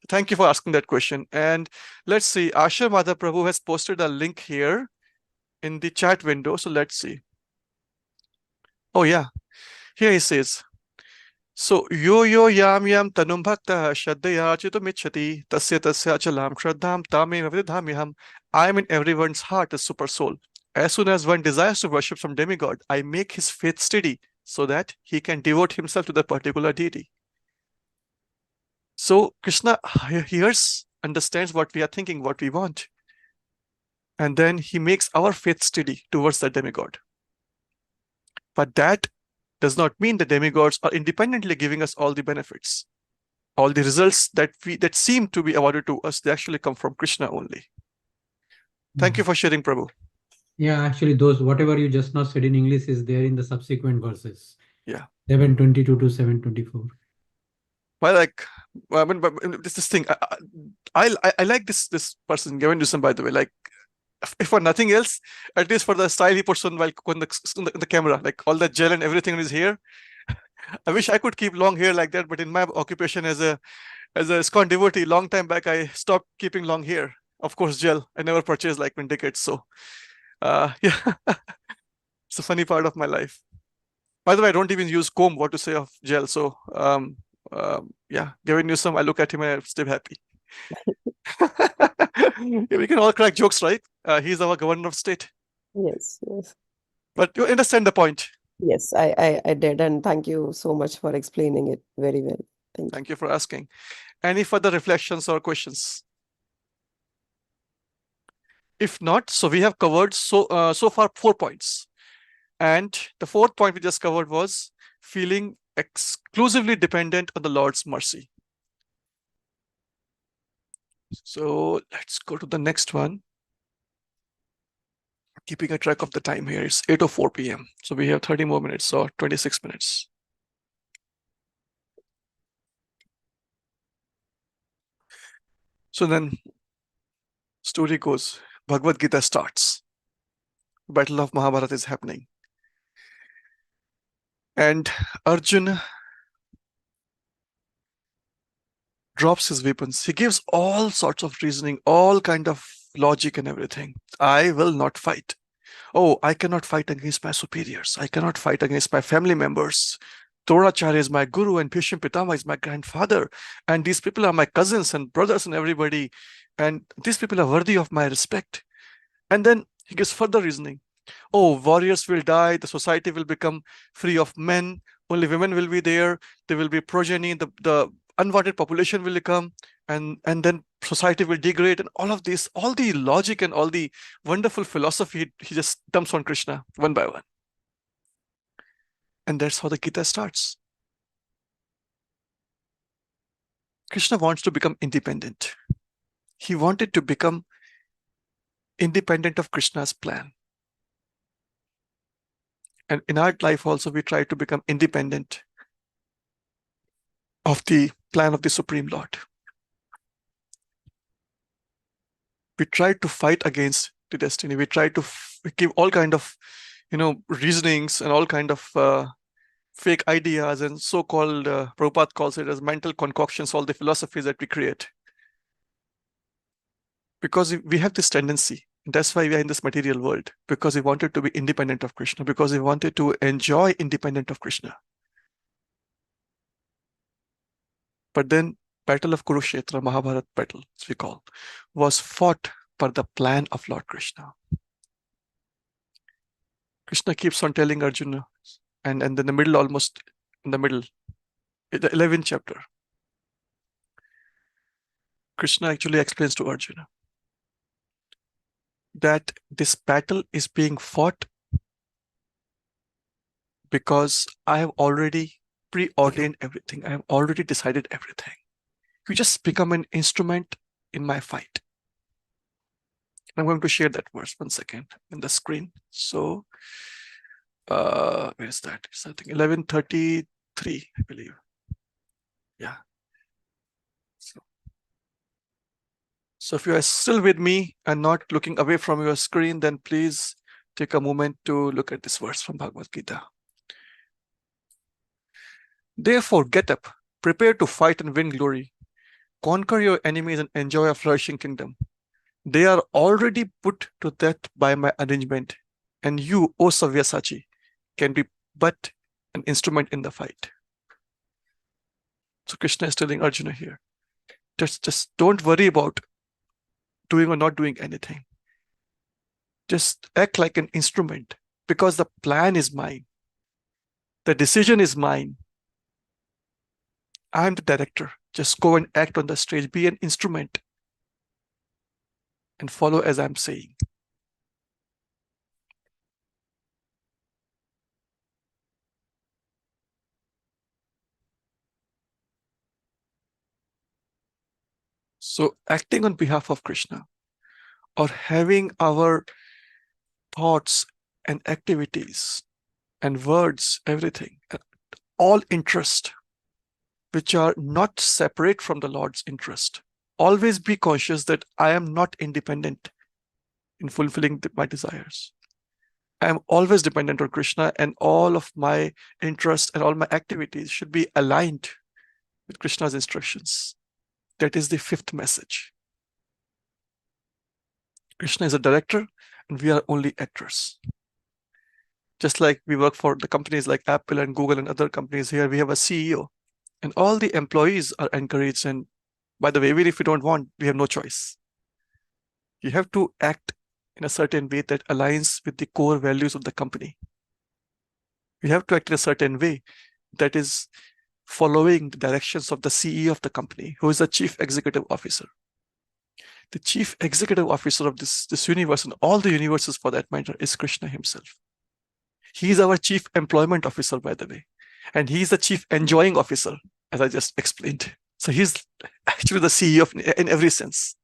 Thank you for asking that question. And let's see, Ashar Madhav Prabhu has posted a link here in the chat window. So let's see. Oh, yeah. Here he says, so yo yam tanum bhakta shraddhaya chitumicchati tasya achalam shraddham tamem avidhamyaham. I am in everyone's heart, a super soul. As soon as one desires to worship some demigod, I make his faith steady so that he can devote himself to the particular deity. So Krishna hears, understands what we are thinking, what we want. And then he makes our faith steady towards the demigod. But that does not mean the demigods are independently giving us all the benefits. All the results that seem to be awarded to us, they actually come from Krishna only. Thank you for sharing, Prabhu. Yeah, actually, whatever you just now said in English is there in the subsequent verses. Yeah. 722 to 724. Well, but this thing, I like this person, Gavin Newsom, by the way. Like, if for nothing else, at least for the style he puts on while on the camera, like all that gel and everything in his hair. I wish I could keep long hair like that, but in my occupation as a ISKCON devotee, long time back, I stopped keeping long hair. Of course, gel. I never purchased like in decades. So, yeah, it's a funny part of my life. By the way, I don't even use comb. What to say of gel? So, yeah, Gavin Newsom, I look at him and I'm still happy. Yeah, we can all crack jokes, right? He's our governor of state. Yes, yes. But you understand the point. Yes, I did, and thank you so much for explaining it very well. Thank you for asking. Any further reflections or questions? If not, so we have covered so far 4 points. And the 4th point we just covered was feeling exclusively dependent on the Lord's mercy. So let's go to the next one. Keeping a track of the time here, it's 8:04 p.m. So we have 30 more minutes or 26 minutes. So then story goes, Bhagavad Gita starts. Battle of Mahabharata is happening. And Arjuna drops his weapons. He gives all sorts of reasoning, all kind of logic and everything. I will not fight. Oh, I cannot fight against my superiors. I cannot fight against my family members. Dronacharya is my guru and Bhishma Pitama is my grandfather. And these people are my cousins and brothers and everybody. And these people are worthy of my respect. And then he gives further reasoning. Oh, warriors will die. The society will become free of men. Only women will be there. There will be progeny. The unwanted population will come. And then society will degrade. And all of this, all the logic and all the wonderful philosophy, he just dumps on Krishna one by one. And that's how the Gita starts. Krishna wants to become independent. He wanted to become independent of Krishna's plan. And in our life also, we try to become independent of the plan of the Supreme Lord. We try to fight against the destiny. We try to give all kind of, reasonings and all kind of fake ideas and so-called, Prabhupada calls it as mental concoctions, all the philosophies that we create. Because we have this tendency. That's why we are in this material world, because we wanted to be independent of Krishna, because we wanted to enjoy independent of Krishna. But then Battle of Kurukshetra, Mahabharat battle, as we call, was fought per the plan of Lord Krishna. Krishna keeps on telling Arjuna, and in the middle, almost in the middle, in the 11th chapter, Krishna actually explains to Arjuna that this battle is being fought because I have already preordained everything. I have already decided everything. You just become an instrument in my fight. I'm going to share that verse 1 second in the screen. So, where is that? It's, I think 1133, I believe. Yeah. So if you are still with me and not looking away from your screen, then please take a moment to look at this verse from Bhagavad Gita. Therefore, get up, prepare to fight and win glory. Conquer your enemies and enjoy a flourishing kingdom. They are already put to death by my arrangement, and you, O Savyasachi, can be but an instrument in the fight. So Krishna is telling Arjuna here, just don't worry about doing or not doing anything. Just act like an instrument, because the plan is mine. The decision is mine. I'm the director. Just go and act on the stage, be an instrument, and follow as I'm saying. So acting on behalf of Krishna, or having our thoughts and activities and words, everything, all interest, which are not separate from the Lord's interest. Always be conscious that I am not independent in fulfilling my desires. I am always dependent on Krishna, and all of my interests and all my activities should be aligned with Krishna's instructions. That is the fifth message. Krishna is a director and we are only actors. Just like we work for the companies like Apple and Google and other companies, here we have a CEO and all the employees are encouraged. And by the way, even if you don't want, we have no choice. You have to act in a certain way that aligns with the core values of the company. You have to act in a certain way that is following the directions of the CEO of the company, who is the chief executive officer. The chief executive officer of this universe and all the universes for that matter is Krishna himself. He is our chief employment officer, by the way, and he is the chief enjoying officer, as I just explained. So he's actually the CEO in every sense.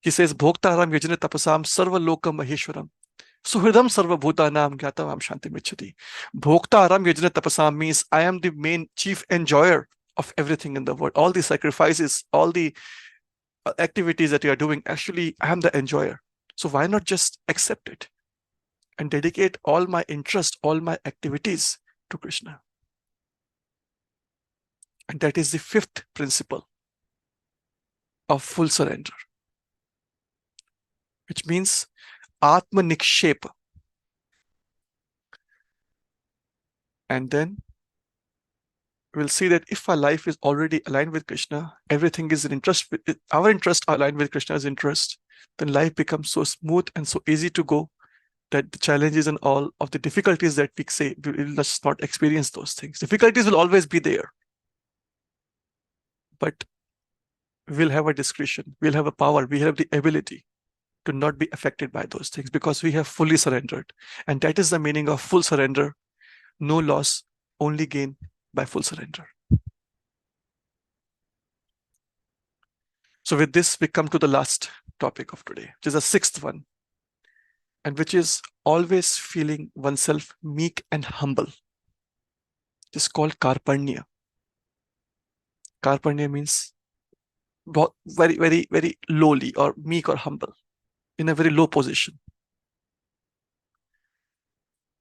He says, Bhoktaram yajana tapasam sarva loka maheshwaram. Suhridam sarva bhutanam gyatavam shanti michati. Bhoktaram yajana tapasam means I am the main chief enjoyer of everything in the world. All the sacrifices, all the activities that you are doing, actually, I am the enjoyer. So why not just accept it and dedicate all my interest, all my activities to Krishna? And that is the fifth principle of full surrender, which means Atma Nikshepa. And then we'll see that if our life is already aligned with Krishna, everything is in interest, our interests are aligned with Krishna's interest, then life becomes so smooth and so easy to go that the challenges and all of the difficulties that we say, we will just not experience those things. Difficulties will always be there, but we'll have a discretion, we'll have a power, we have the ability to not be affected by those things because we have fully surrendered. And that is the meaning of full surrender. No loss, only gain by full surrender. So with this, we come to the last topic of today, which is the sixth one, and which is always feeling oneself meek and humble. It is called Karpanya. Karpanya means very, very, very lowly or meek or humble, in a very low position.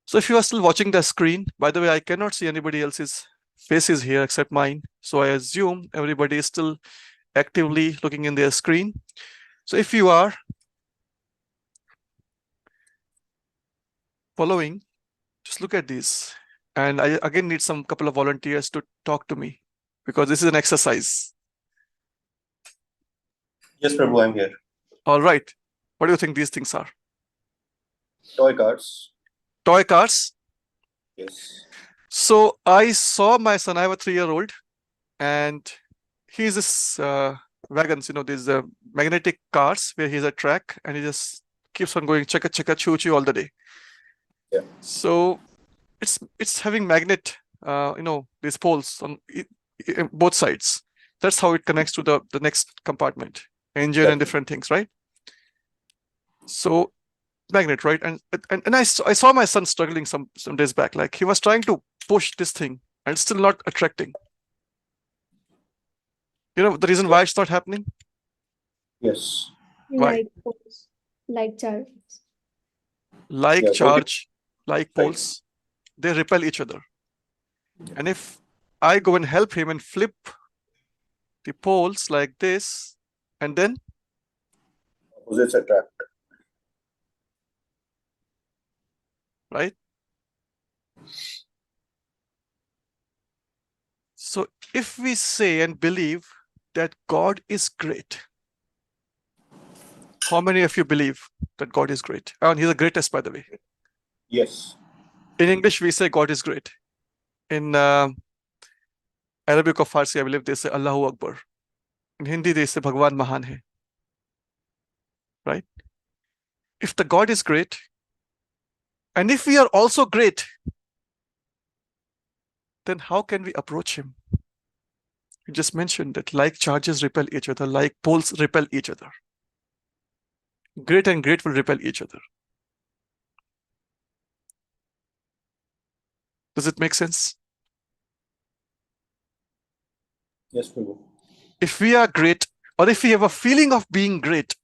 So if you are still watching the screen, by the way, I cannot see anybody else's faces here except mine. So I assume everybody is still actively looking in their screen. So if you are following, just look at these. And I again need some couple of volunteers to talk to me, because this is an exercise. Yes, Prabhu, I'm here. All right. What do you think these things are? Toy cards. Toy cars. Yes. So I saw my son, I have a 3-year-old, and he's this wagons, these magnetic cars where he's a track and he just keeps on going chaka chaka choo choo all the day. Yeah. So it's having magnet, these poles on both sides. That's how it connects to the next compartment, engine and different things, right? So magnet, right? And I saw my son struggling some days back. Like he was trying to push this thing and it's still not attracting. You know the reason why it's not happening? Yes. Why? Like poles, like charges. Like Yeah, charge, like Right. poles, they repel each other. And if I go and help him and flip the poles like this, and then Opposites attract. right? So if we say and believe that God is great, how many of you believe that God is great? And he's the greatest, by the way. Yes. In English, we say God is great. In Arabic or Farsi, I believe they say Allahu Akbar. In Hindi, they say Bhagwan Mahan hai. Right? If the God is great, and if we are also great, then how can we approach him? You just mentioned that like charges repel each other, like poles repel each other. Great and great will repel each other. Does it make sense? Yes, Prabhu. If we are great, or if we have a feeling of being great,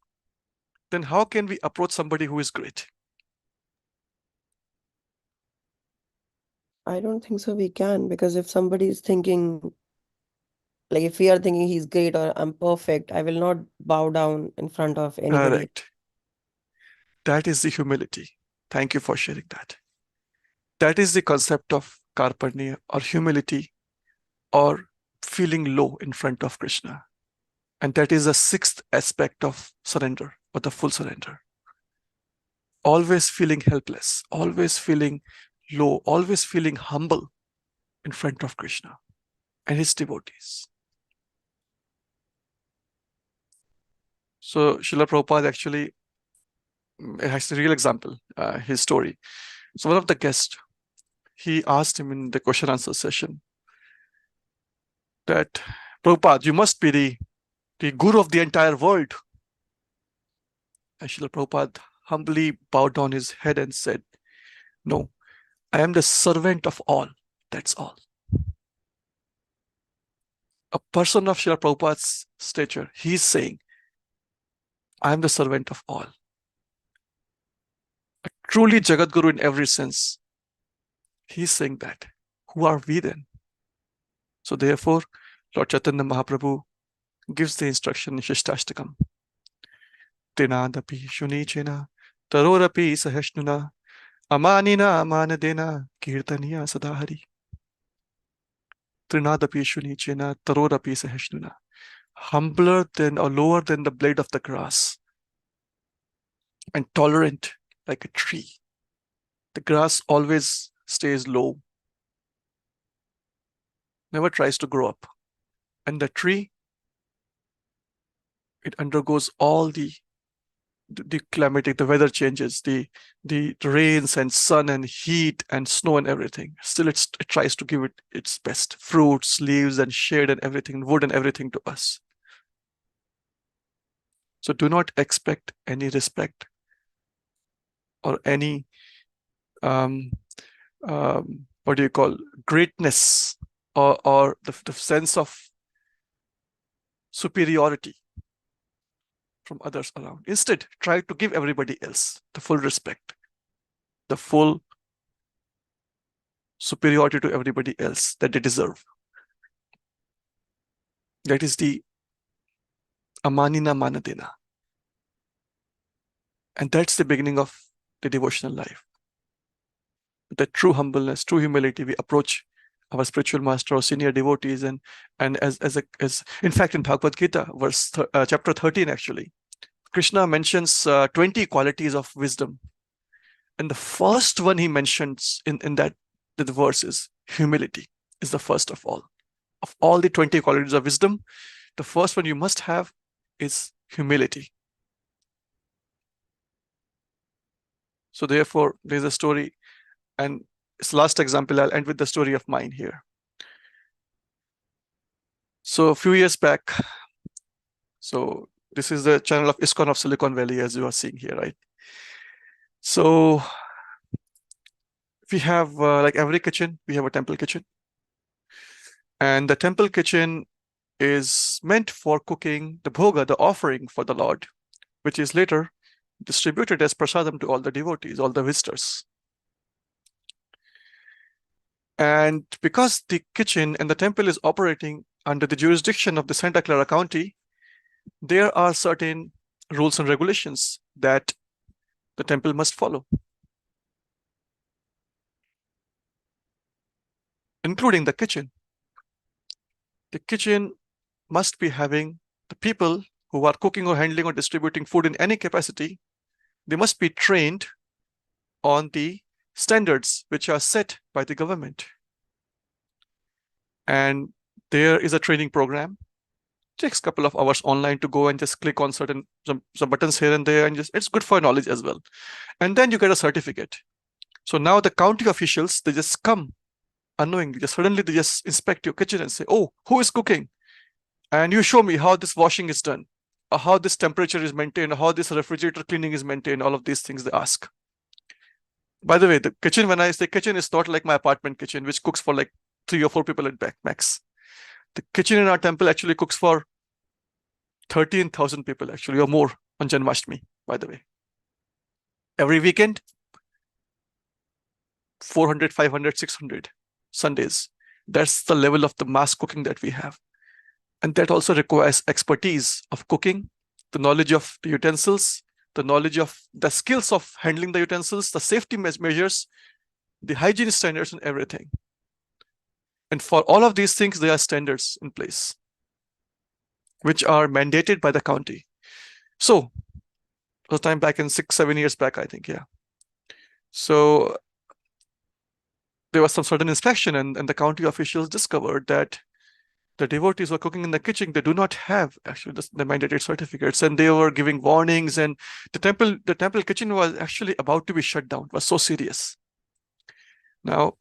then how can we approach somebody who is great? I don't think so we can, because if somebody is thinking, like if we are thinking he's great or I'm perfect, I will not bow down in front of anybody. Correct. That is the humility. Thank you for sharing that. That is the concept of karpanya or humility or feeling low in front of Krishna. And that is the 6th aspect of surrender or the full surrender. Always feeling helpless, always feeling low, always feeling humble in front of Krishna and his devotees. So Srila Prabhupada actually has a real example, his story. So one of the guests, he asked him in the question answer session that, Prabhupada, you must be the guru of the entire world. And Srila Prabhupada humbly bowed down his head and said, no, I am the servant of all. That's all. A person of Srila Prabhupada's stature, he's saying, I am the servant of all. A truly Jagat Guru in every sense. He's saying that. Who are we then? So therefore, Lord Chaitanya Mahaprabhu gives the instruction in Shishtastakam. Trinadapi Shunichena Tarorapi Sahashnuna Amanina Amanadena Kirtaniya Sadahari. Trinadapi Shunichena Tarorapi Sahashnuna. Humbler than or lower than the blade of the grass, and tolerant like a tree. The grass always stays low, never tries to grow up. And the tree, it undergoes all the climatic, the weather changes, the rains and sun and heat and snow and everything. Still, it tries to give it its best. Fruits, leaves, and shade and everything, wood and everything to us. So do not expect any respect or any what do you call greatness or the sense of superiority from others around. Instead, try to give everybody else the full respect, the full superiority to everybody else that they deserve. That is the amanina manadena. And that's the beginning of the devotional life. With that true humbleness, true humility, we approach our spiritual master or senior devotees, and as in fact in Bhagavad Gita, chapter 13 actually, Krishna mentions 20 qualities of wisdom, and the first one he mentions in the verse is humility. Is the first of all. Of all the 20 qualities of wisdom, the first one you must have is humility. So therefore, there's a story, and it's last example. I'll end with the story of mine here. So a few years back, so this is the channel of ISKCON of Silicon Valley, as you are seeing here, right? So we have, like every kitchen, we have a temple kitchen. And the temple kitchen is meant for cooking the bhoga, the offering for the Lord, which is later distributed as prasadam to all the devotees, all the visitors. And because the kitchen and the temple is operating under the jurisdiction of the Santa Clara County, there are certain rules and regulations that the temple must follow, including the kitchen. The kitchen must be having the people who are cooking or handling or distributing food in any capacity. They must be trained on the standards which are set by the government. And there is a training program. It takes a couple of hours online to go and just click on some buttons here and there, and just it's good for knowledge as well. And then you get a certificate. So now the county officials, they just come unknowingly, just suddenly they just inspect your kitchen and say, oh, who is cooking? And you show me how this washing is done, or how this temperature is maintained, or how this refrigerator cleaning is maintained, all of these things they ask. By the way, the kitchen, when I say kitchen, is not like my apartment kitchen, which cooks for like 3 or 4 people at max. The kitchen in our temple actually cooks for 13,000 people actually, or more on Janmashtami, by the way. Every weekend, 400, 500, 600 Sundays. That's the level of the mass cooking that we have. And that also requires expertise of cooking, the knowledge of the utensils, the knowledge of the skills of handling the utensils, the safety measures, the hygiene standards and everything. And for all of these things, there are standards in place, which are mandated by the county. So, it was time back in 6-7 years back, I think, yeah. So there was some sudden inspection, and the county officials discovered that the devotees who are cooking in the kitchen, they do not have actually the mandated certificates, and they were giving warnings, and the temple kitchen was actually about to be shut down. It was so serious. Now,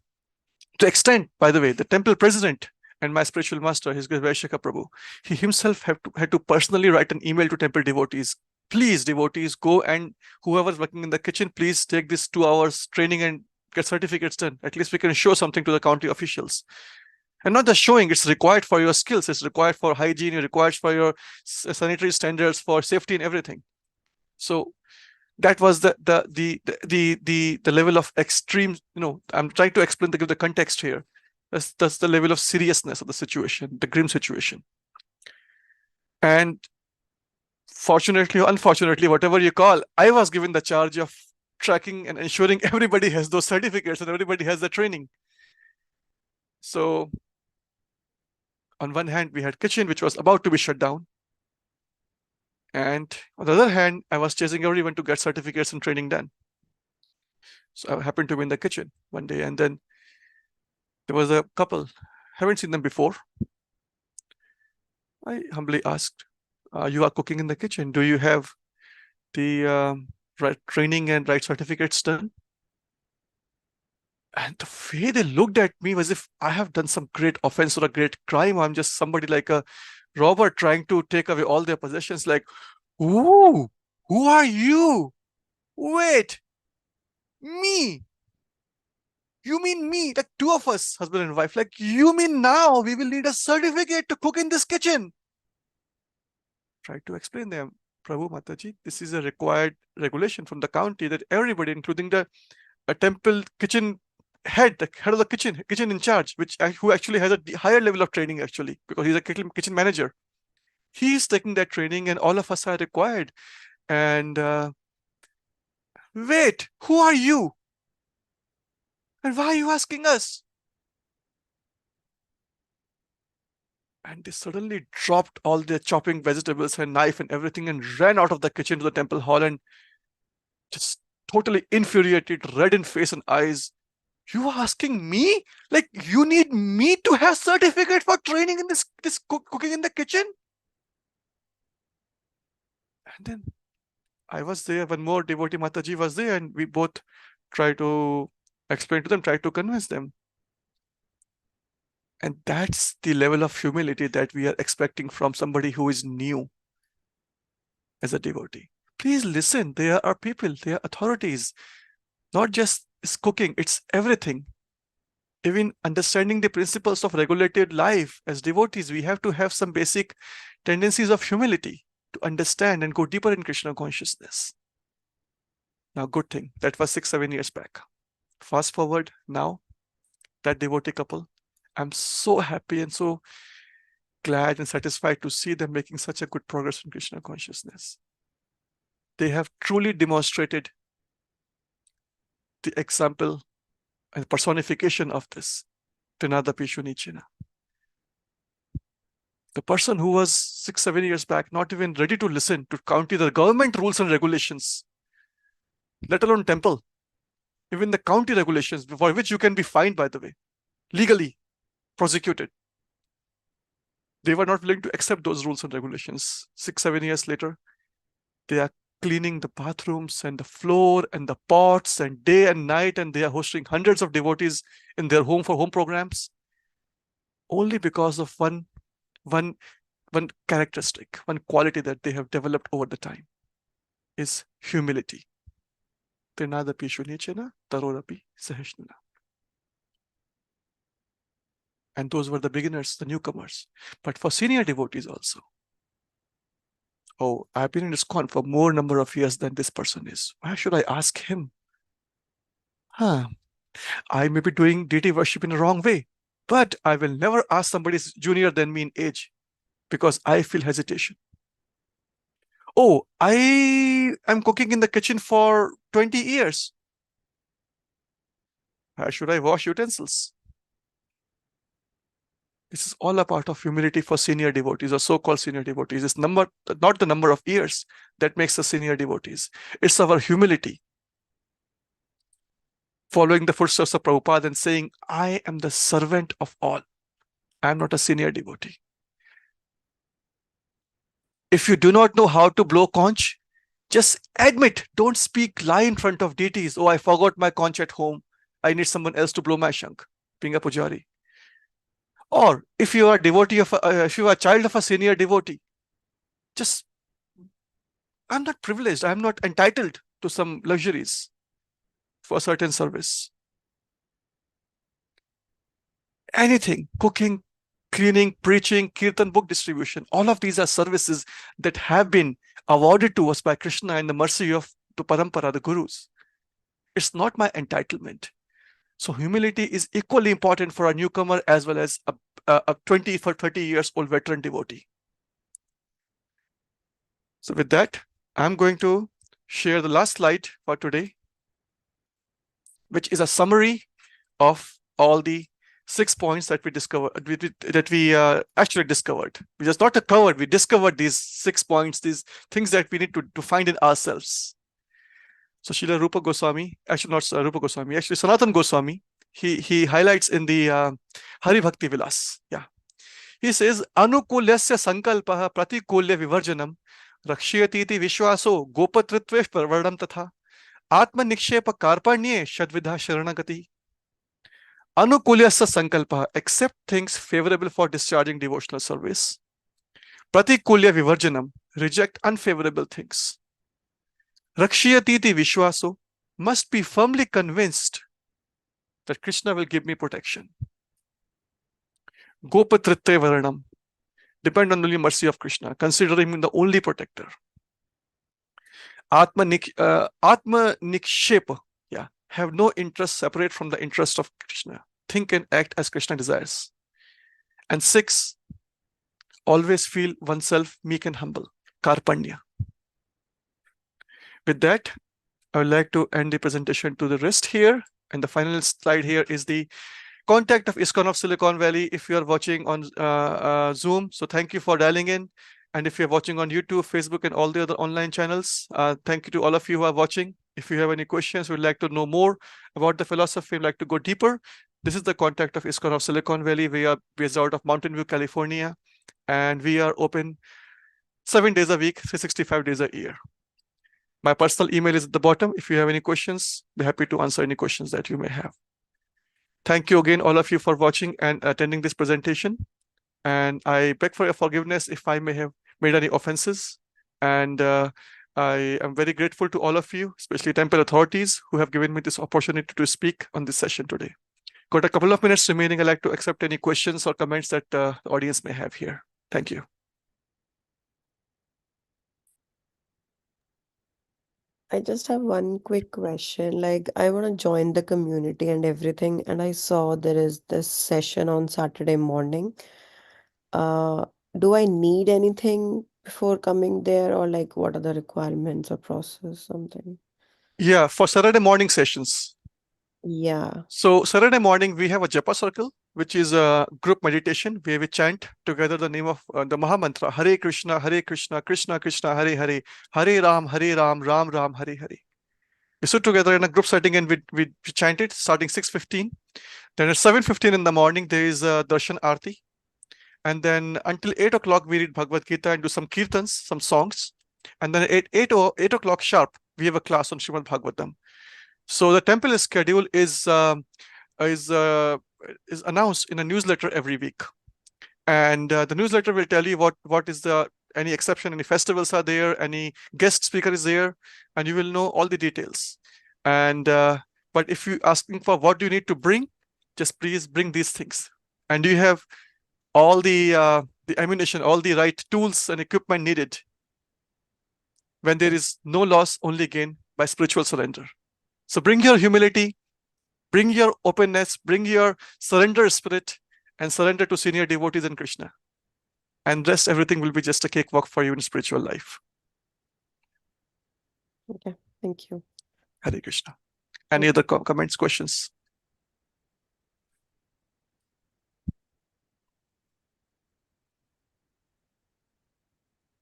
to extent, by the way, the temple president and my spiritual master, His Grace Vaishaka Prabhu, he himself had to personally write an email to temple devotees. Please, devotees, go, and whoever's working in the kitchen, please take this 2 hours training and get certificates done. At least we can show something to the county officials. And not just showing, it's required for your skills, it's required for hygiene, it's required for your sanitary standards, for safety and everything. So that was the level of extreme, I'm trying to explain, to give the context here. That's the level of seriousness of the situation, the grim situation. And fortunately or unfortunately, whatever you call, I was given the charge of tracking and ensuring everybody has those certificates and everybody has the training. So on one hand, we had kitchen, which was about to be shut down. And on the other hand, I was chasing everyone to get certificates and training done. So I happened to be in the kitchen one day, and then there was a couple, haven't seen them before. I humbly asked, you are cooking in the kitchen. Do you have the right training and right certificates done? And the way they looked at me was if I have done some great offense or a great crime. I'm just somebody like a robber trying to take away all their possessions. Like, ooh, who are you? Wait, me? You mean me? Like 2 of us, husband and wife. Like, you mean now we will need a certificate to cook in this kitchen? Tried to explain them, Prabhu Mataji, this is a required regulation from the county that everybody, including the temple kitchen head, the head of the kitchen in charge, who actually has a higher level of training actually, because he's a kitchen manager. He's taking that training and all of us are required. And wait, who are you? And why are you asking us? And they suddenly dropped all their chopping vegetables and knife and everything and ran out of the kitchen to the temple hall and just totally infuriated, red in face and eyes. You are asking me? Like, you need me to have certificate for training in this cooking in the kitchen? And then I was there, one more devotee Mataji was there, and we both tried to explain to them, tried to convince them. And that's the level of humility that we are expecting from somebody who is new as a devotee. Please listen, there are people, there are authorities, not just it's cooking, it's everything. Even understanding the principles of regulated life as devotees, we have to have some basic tendencies of humility to understand and go deeper in Krishna consciousness. Now, good thing, that was 6-7 years back. Fast forward now, that devotee couple, I'm so happy and so glad and satisfied to see them making such a good progress in Krishna consciousness. They have truly demonstrated the example and personification of this. Trinadapi Shunichina. The person who was 6-7 years back not even ready to listen to county the government rules and regulations, let alone temple, even the county regulations, for which you can be fined, by the way, legally prosecuted. They were not willing to accept those rules and regulations. 6-7 years later, they are cleaning the bathrooms and the floor and the pots and day and night, and they are hosting hundreds of devotees in their home for home programs, only because of one characteristic, one quality that they have developed over the time is humility. Trinadapi Shunichena, Tarorapi Sahashnana. And those were the beginners, the newcomers. But for senior devotees also. Oh, I've been in ISKCON for more number of years than this person is. Why should I ask him? I may be doing deity worship in the wrong way, but I will never ask somebody junior than me in age because I feel hesitation. Oh, I am cooking in the kitchen for 20 years. Why should I wash utensils? This is all a part of humility for senior devotees or so-called senior devotees. It's not the number of years that makes us senior devotees. It's our humility. Following the footsteps of Prabhupada and saying, I am the servant of all. I am not a senior devotee. If you do not know how to blow conch, just admit, don't speak lie in front of deities. Oh, I forgot my conch at home. I need someone else to blow my shank, being a pujari. Or if you are a devotee if you are a child of a senior devotee, just, I'm not privileged. I'm not entitled to some luxuries for a certain service. Anything, cooking, cleaning, preaching, kirtan, book distribution, all of these are services that have been awarded to us by Krishna in the mercy of the parampara, the gurus. It's not my entitlement. So humility is equally important for a newcomer as well as a 20 for 30 years old veteran devotee. So with that, I'm going to share the last slide for today, which is a summary of all the 6 points that we discovered, actually discovered. We just not covered, we discovered these 6 points, these things that we need to find in ourselves. So Srila Rupa Goswami, actually not Rupa Goswami, actually Sanatan Goswami, he highlights in the Hari Bhakti Vilas. Yeah. He says, Anukulyasya sankalpaha pratikulya vivarjanam rakshiyatiti vishwaso gopatritvesh parvardam tatha atma nikshepa karpanye shadvidha sharanagati. Anukulyasya sankalpaha, accept things favorable for discharging devotional service. Pratikulya vivarjanam, reject unfavorable things. Rakshiyatiti vishwaso, must be firmly convinced that Krishna will give me protection. Gopatritve varanam, Depend on the only mercy of Krishna. Consider him the only protector. Atma Nikshep. Yeah. Have no interest separate from the interest of Krishna. Think and act as Krishna desires. And 6, always feel oneself meek and humble. Karpanya. With that, I would like to end the presentation to the rest here. And the final slide here is the contact of ISKCON of Silicon Valley if you are watching on Zoom. So thank you for dialing in. And if you're watching on YouTube, Facebook, and all the other online channels, thank you to all of you who are watching. If you have any questions, would like to know more about the philosophy, would like to go deeper, this is the contact of ISKCON of Silicon Valley. We are based out of Mountain View, California, and we are open 7 days a week, 365 days a year. My personal email is at the bottom. If you have any questions, be happy to answer any questions that you may have. Thank you again, all of you, for watching and attending this presentation. And I beg for your forgiveness if I may have made any offenses. And I am very grateful to all of you, especially temple authorities, who have given me this opportunity to speak on this session today. Got a couple of minutes remaining. I'd like to accept any questions or comments that the audience may have here. Thank you. I just have one quick question. Like, I want to join the community and everything, and I saw there is this session on Saturday morning. Do I need anything before coming there, or like what are the requirements or process, something? Yeah, for Saturday morning sessions. Yeah. So Saturday morning, we have a japa circle, which is a group meditation where we chant together the name of the Maha Mantra, Hare Krishna, Krishna Krishna, Hare Hare, Hare Ram, Ram Ram, Hare Hare. We sit together in a group setting and we chant it starting 6:15. Then at 7:15 in the morning, there is a Darshan Aarti. And then until 8 o'clock, we read Bhagavad Gita and do some kirtans, some songs. And then at 8 o'clock sharp, we have a class on Srimad Bhagavatam. So the temple schedule is announced in a newsletter every week. And the newsletter will tell you what is any exception, any festivals are there, any guest speaker is there, and you will know all the details. And but if you asking for what do you need to bring, just please bring these things. And you have all the ammunition, all the right tools and equipment needed. When there is no loss, only gain by spiritual surrender. So bring your humility, bring your openness, bring your surrender spirit, and surrender to senior devotees in Krishna. And rest, everything will be just a cakewalk for you in spiritual life. Okay. Thank you. Hare Krishna. Any other comments, questions?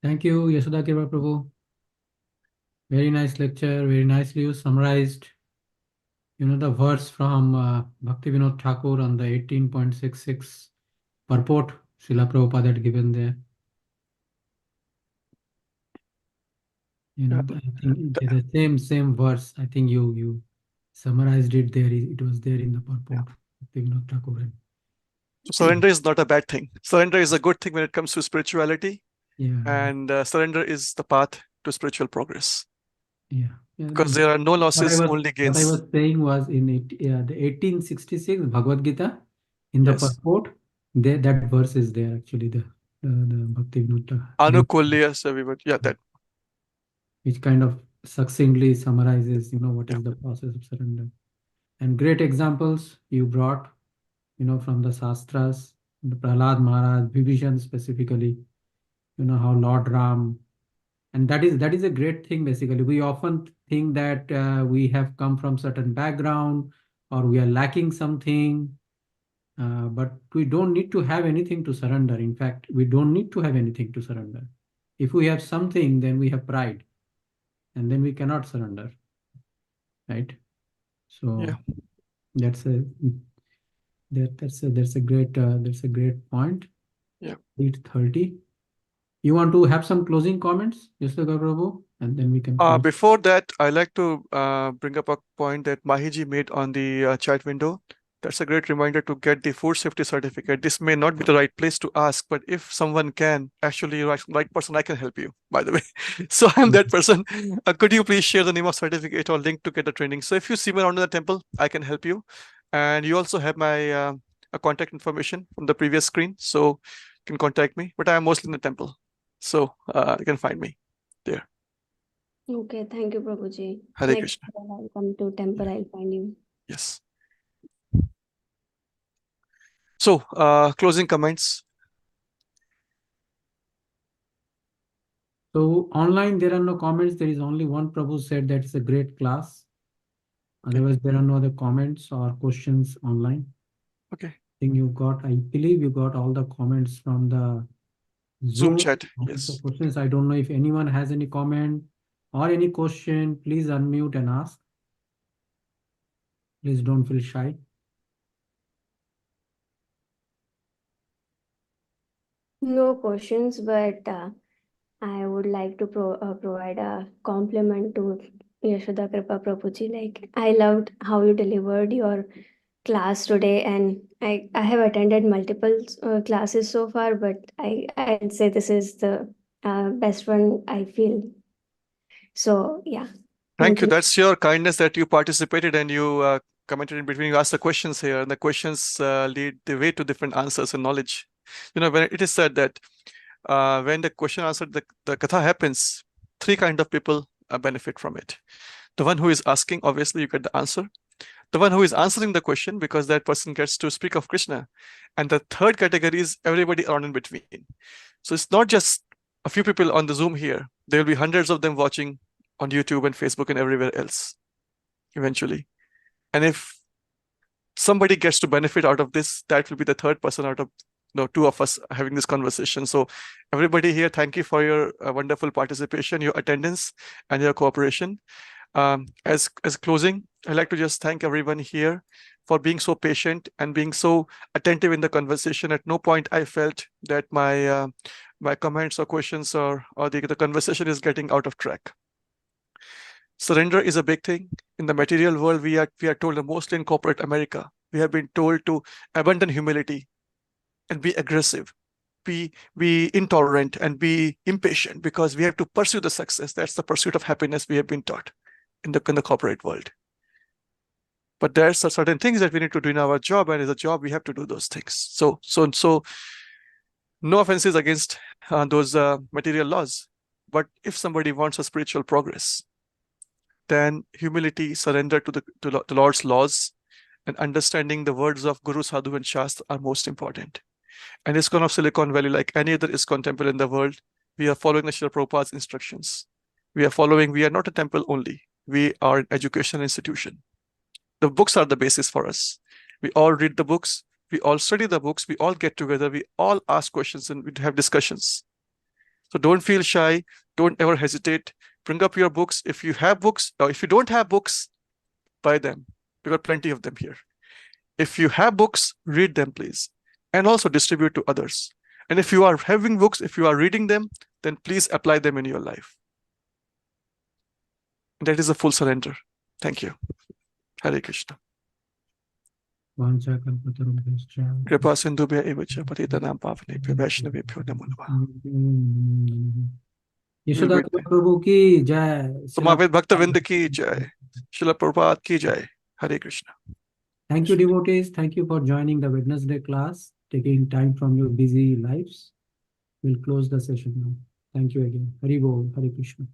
Thank you, Yaśoda Kripā Prabhu. Very nice lecture, very nicely you summarized, the verse from Bhaktivinoda Thakur on the 18.66 purport Srila Prabhupada had given there. I think the same verse. I think you summarized it there. It was there in the purport. Bhaktivinoda Thakur. So surrender is not a bad thing. Surrender is a good thing when it comes to spirituality. Yeah. And surrender is the path to spiritual progress. Yeah. Because there are no losses, only gains. What I was saying was in the 1866 Bhagavad Gita, in the purport, that verse is there actually, the Bhaktivinoda. Anukulya, everybody. Yeah, that. Which kind of succinctly summarizes, what is the process of surrender. And great examples you brought, from the Shastras, the Prahlad Maharaj, Vibhishan specifically, how Lord Ram, and that is a great thing. Basically, we often think that we have come from certain background or we are lacking something, but we don't need to have anything to surrender. In fact, we don't need to have anything to surrender. If we have something, then we have pride, and then we cannot surrender, right? So that's a great point. Yeah. 8:30. You want to have some closing comments, Yaśoda Prabhu, and then we can close. Before that, I like to bring up a point that Mahiji made on the chat window. That's a great reminder to get the food safety certificate. This may not be the right place to ask, but if someone can, actually, right person, I can help you, by the way. So I'm that person. Could you please share the name of certificate or link to get the training? So if you see me around in the temple, I can help you. And you also have my contact information from the previous screen. So can contact me, but I am mostly in the temple. So you can find me there. Okay, thank you, Prabhuji. Hare Next Krishna. time I'll come to temple, I'll find you. Yes. So closing comments. So online, there are no comments. There is only one Prabhu said that it's a great class. Otherwise, there are no other comments or questions online. Okay. I think you got, I believe you got all the comments from the Zoom Zoom. chat. Lots of Yes. questions. I don't know if anyone has any comment or any question. Please unmute and ask. Please don't feel shy. No questions, but I would like to provide a compliment to Yaśoda Kripā Prabhuji. Like, I loved how you delivered your class today, and I have attended multiple classes so far, but I'd say this is the best one I feel. So yeah. Thank you. That's your kindness that you participated and you commented in between. You asked the questions here, and the questions lead the way to different answers and knowledge. You know, when it is said that when the question answered, the katha happens, three kind of people benefit from it. The one who is asking, obviously you get the answer. The one who is answering the question, because that person gets to speak of Krishna. And the third category is everybody around in between. So it's not just a few people on the Zoom here. There will be hundreds of them watching on YouTube and Facebook and everywhere else eventually. And if somebody gets to benefit out of this, that will be the third person out of two of us having this conversation. So everybody here, thank you for your wonderful participation, your attendance, and your cooperation. As closing, I'd like to just thank everyone here for being so patient and being so attentive in the conversation. At no point I felt that my my comments or questions or the conversation is getting out of track. Surrender is a big thing. In the material world, we are told, mostly in corporate America, we have been told to abandon humility and be aggressive, be intolerant, and be impatient, because we have to pursue the success. That's the pursuit of happiness we have been taught in the corporate world. But there's certain things that we need to do in our job, and as a job, we have to do those things. So no offenses against those material laws. But if somebody wants a spiritual progress, then humility, surrender to the Lord's laws, and understanding the words of Guru, Sadhu, and Shastra are most important. And ISKCON of Silicon Valley, like any other ISKCON temple in the world, we are following the Srila Prabhupada's instructions. We are not a temple only. We are an education institution. The books are the basis for us. We all read the books. We all study the books. We all get together. We all ask questions and we have discussions. So don't feel shy. Don't ever hesitate. Bring up your books. If you have books, or if you don't have books, buy them. We've got plenty of them here. If you have books, read them, please. And also distribute to others. And if you are having books, if you are reading them, then please apply them in your life. That is a full surrender. Thank you. Hare Krishna. Kripā sindhubhya eva cha patitanam pavanebhyo vaishnavebhyo namo namah. Yashoda प्रभु की जय. Samaved Bhaktavind ki jai. Srila Prabhupada ki jai. Hare Krishna. Thank you, devotees. Thank you for joining the Wednesday class, taking time from your busy lives. We'll close the session now. Thank you again. Hari Bol, Hare Krishna.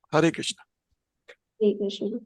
Hare Krishna. Hare Krishna.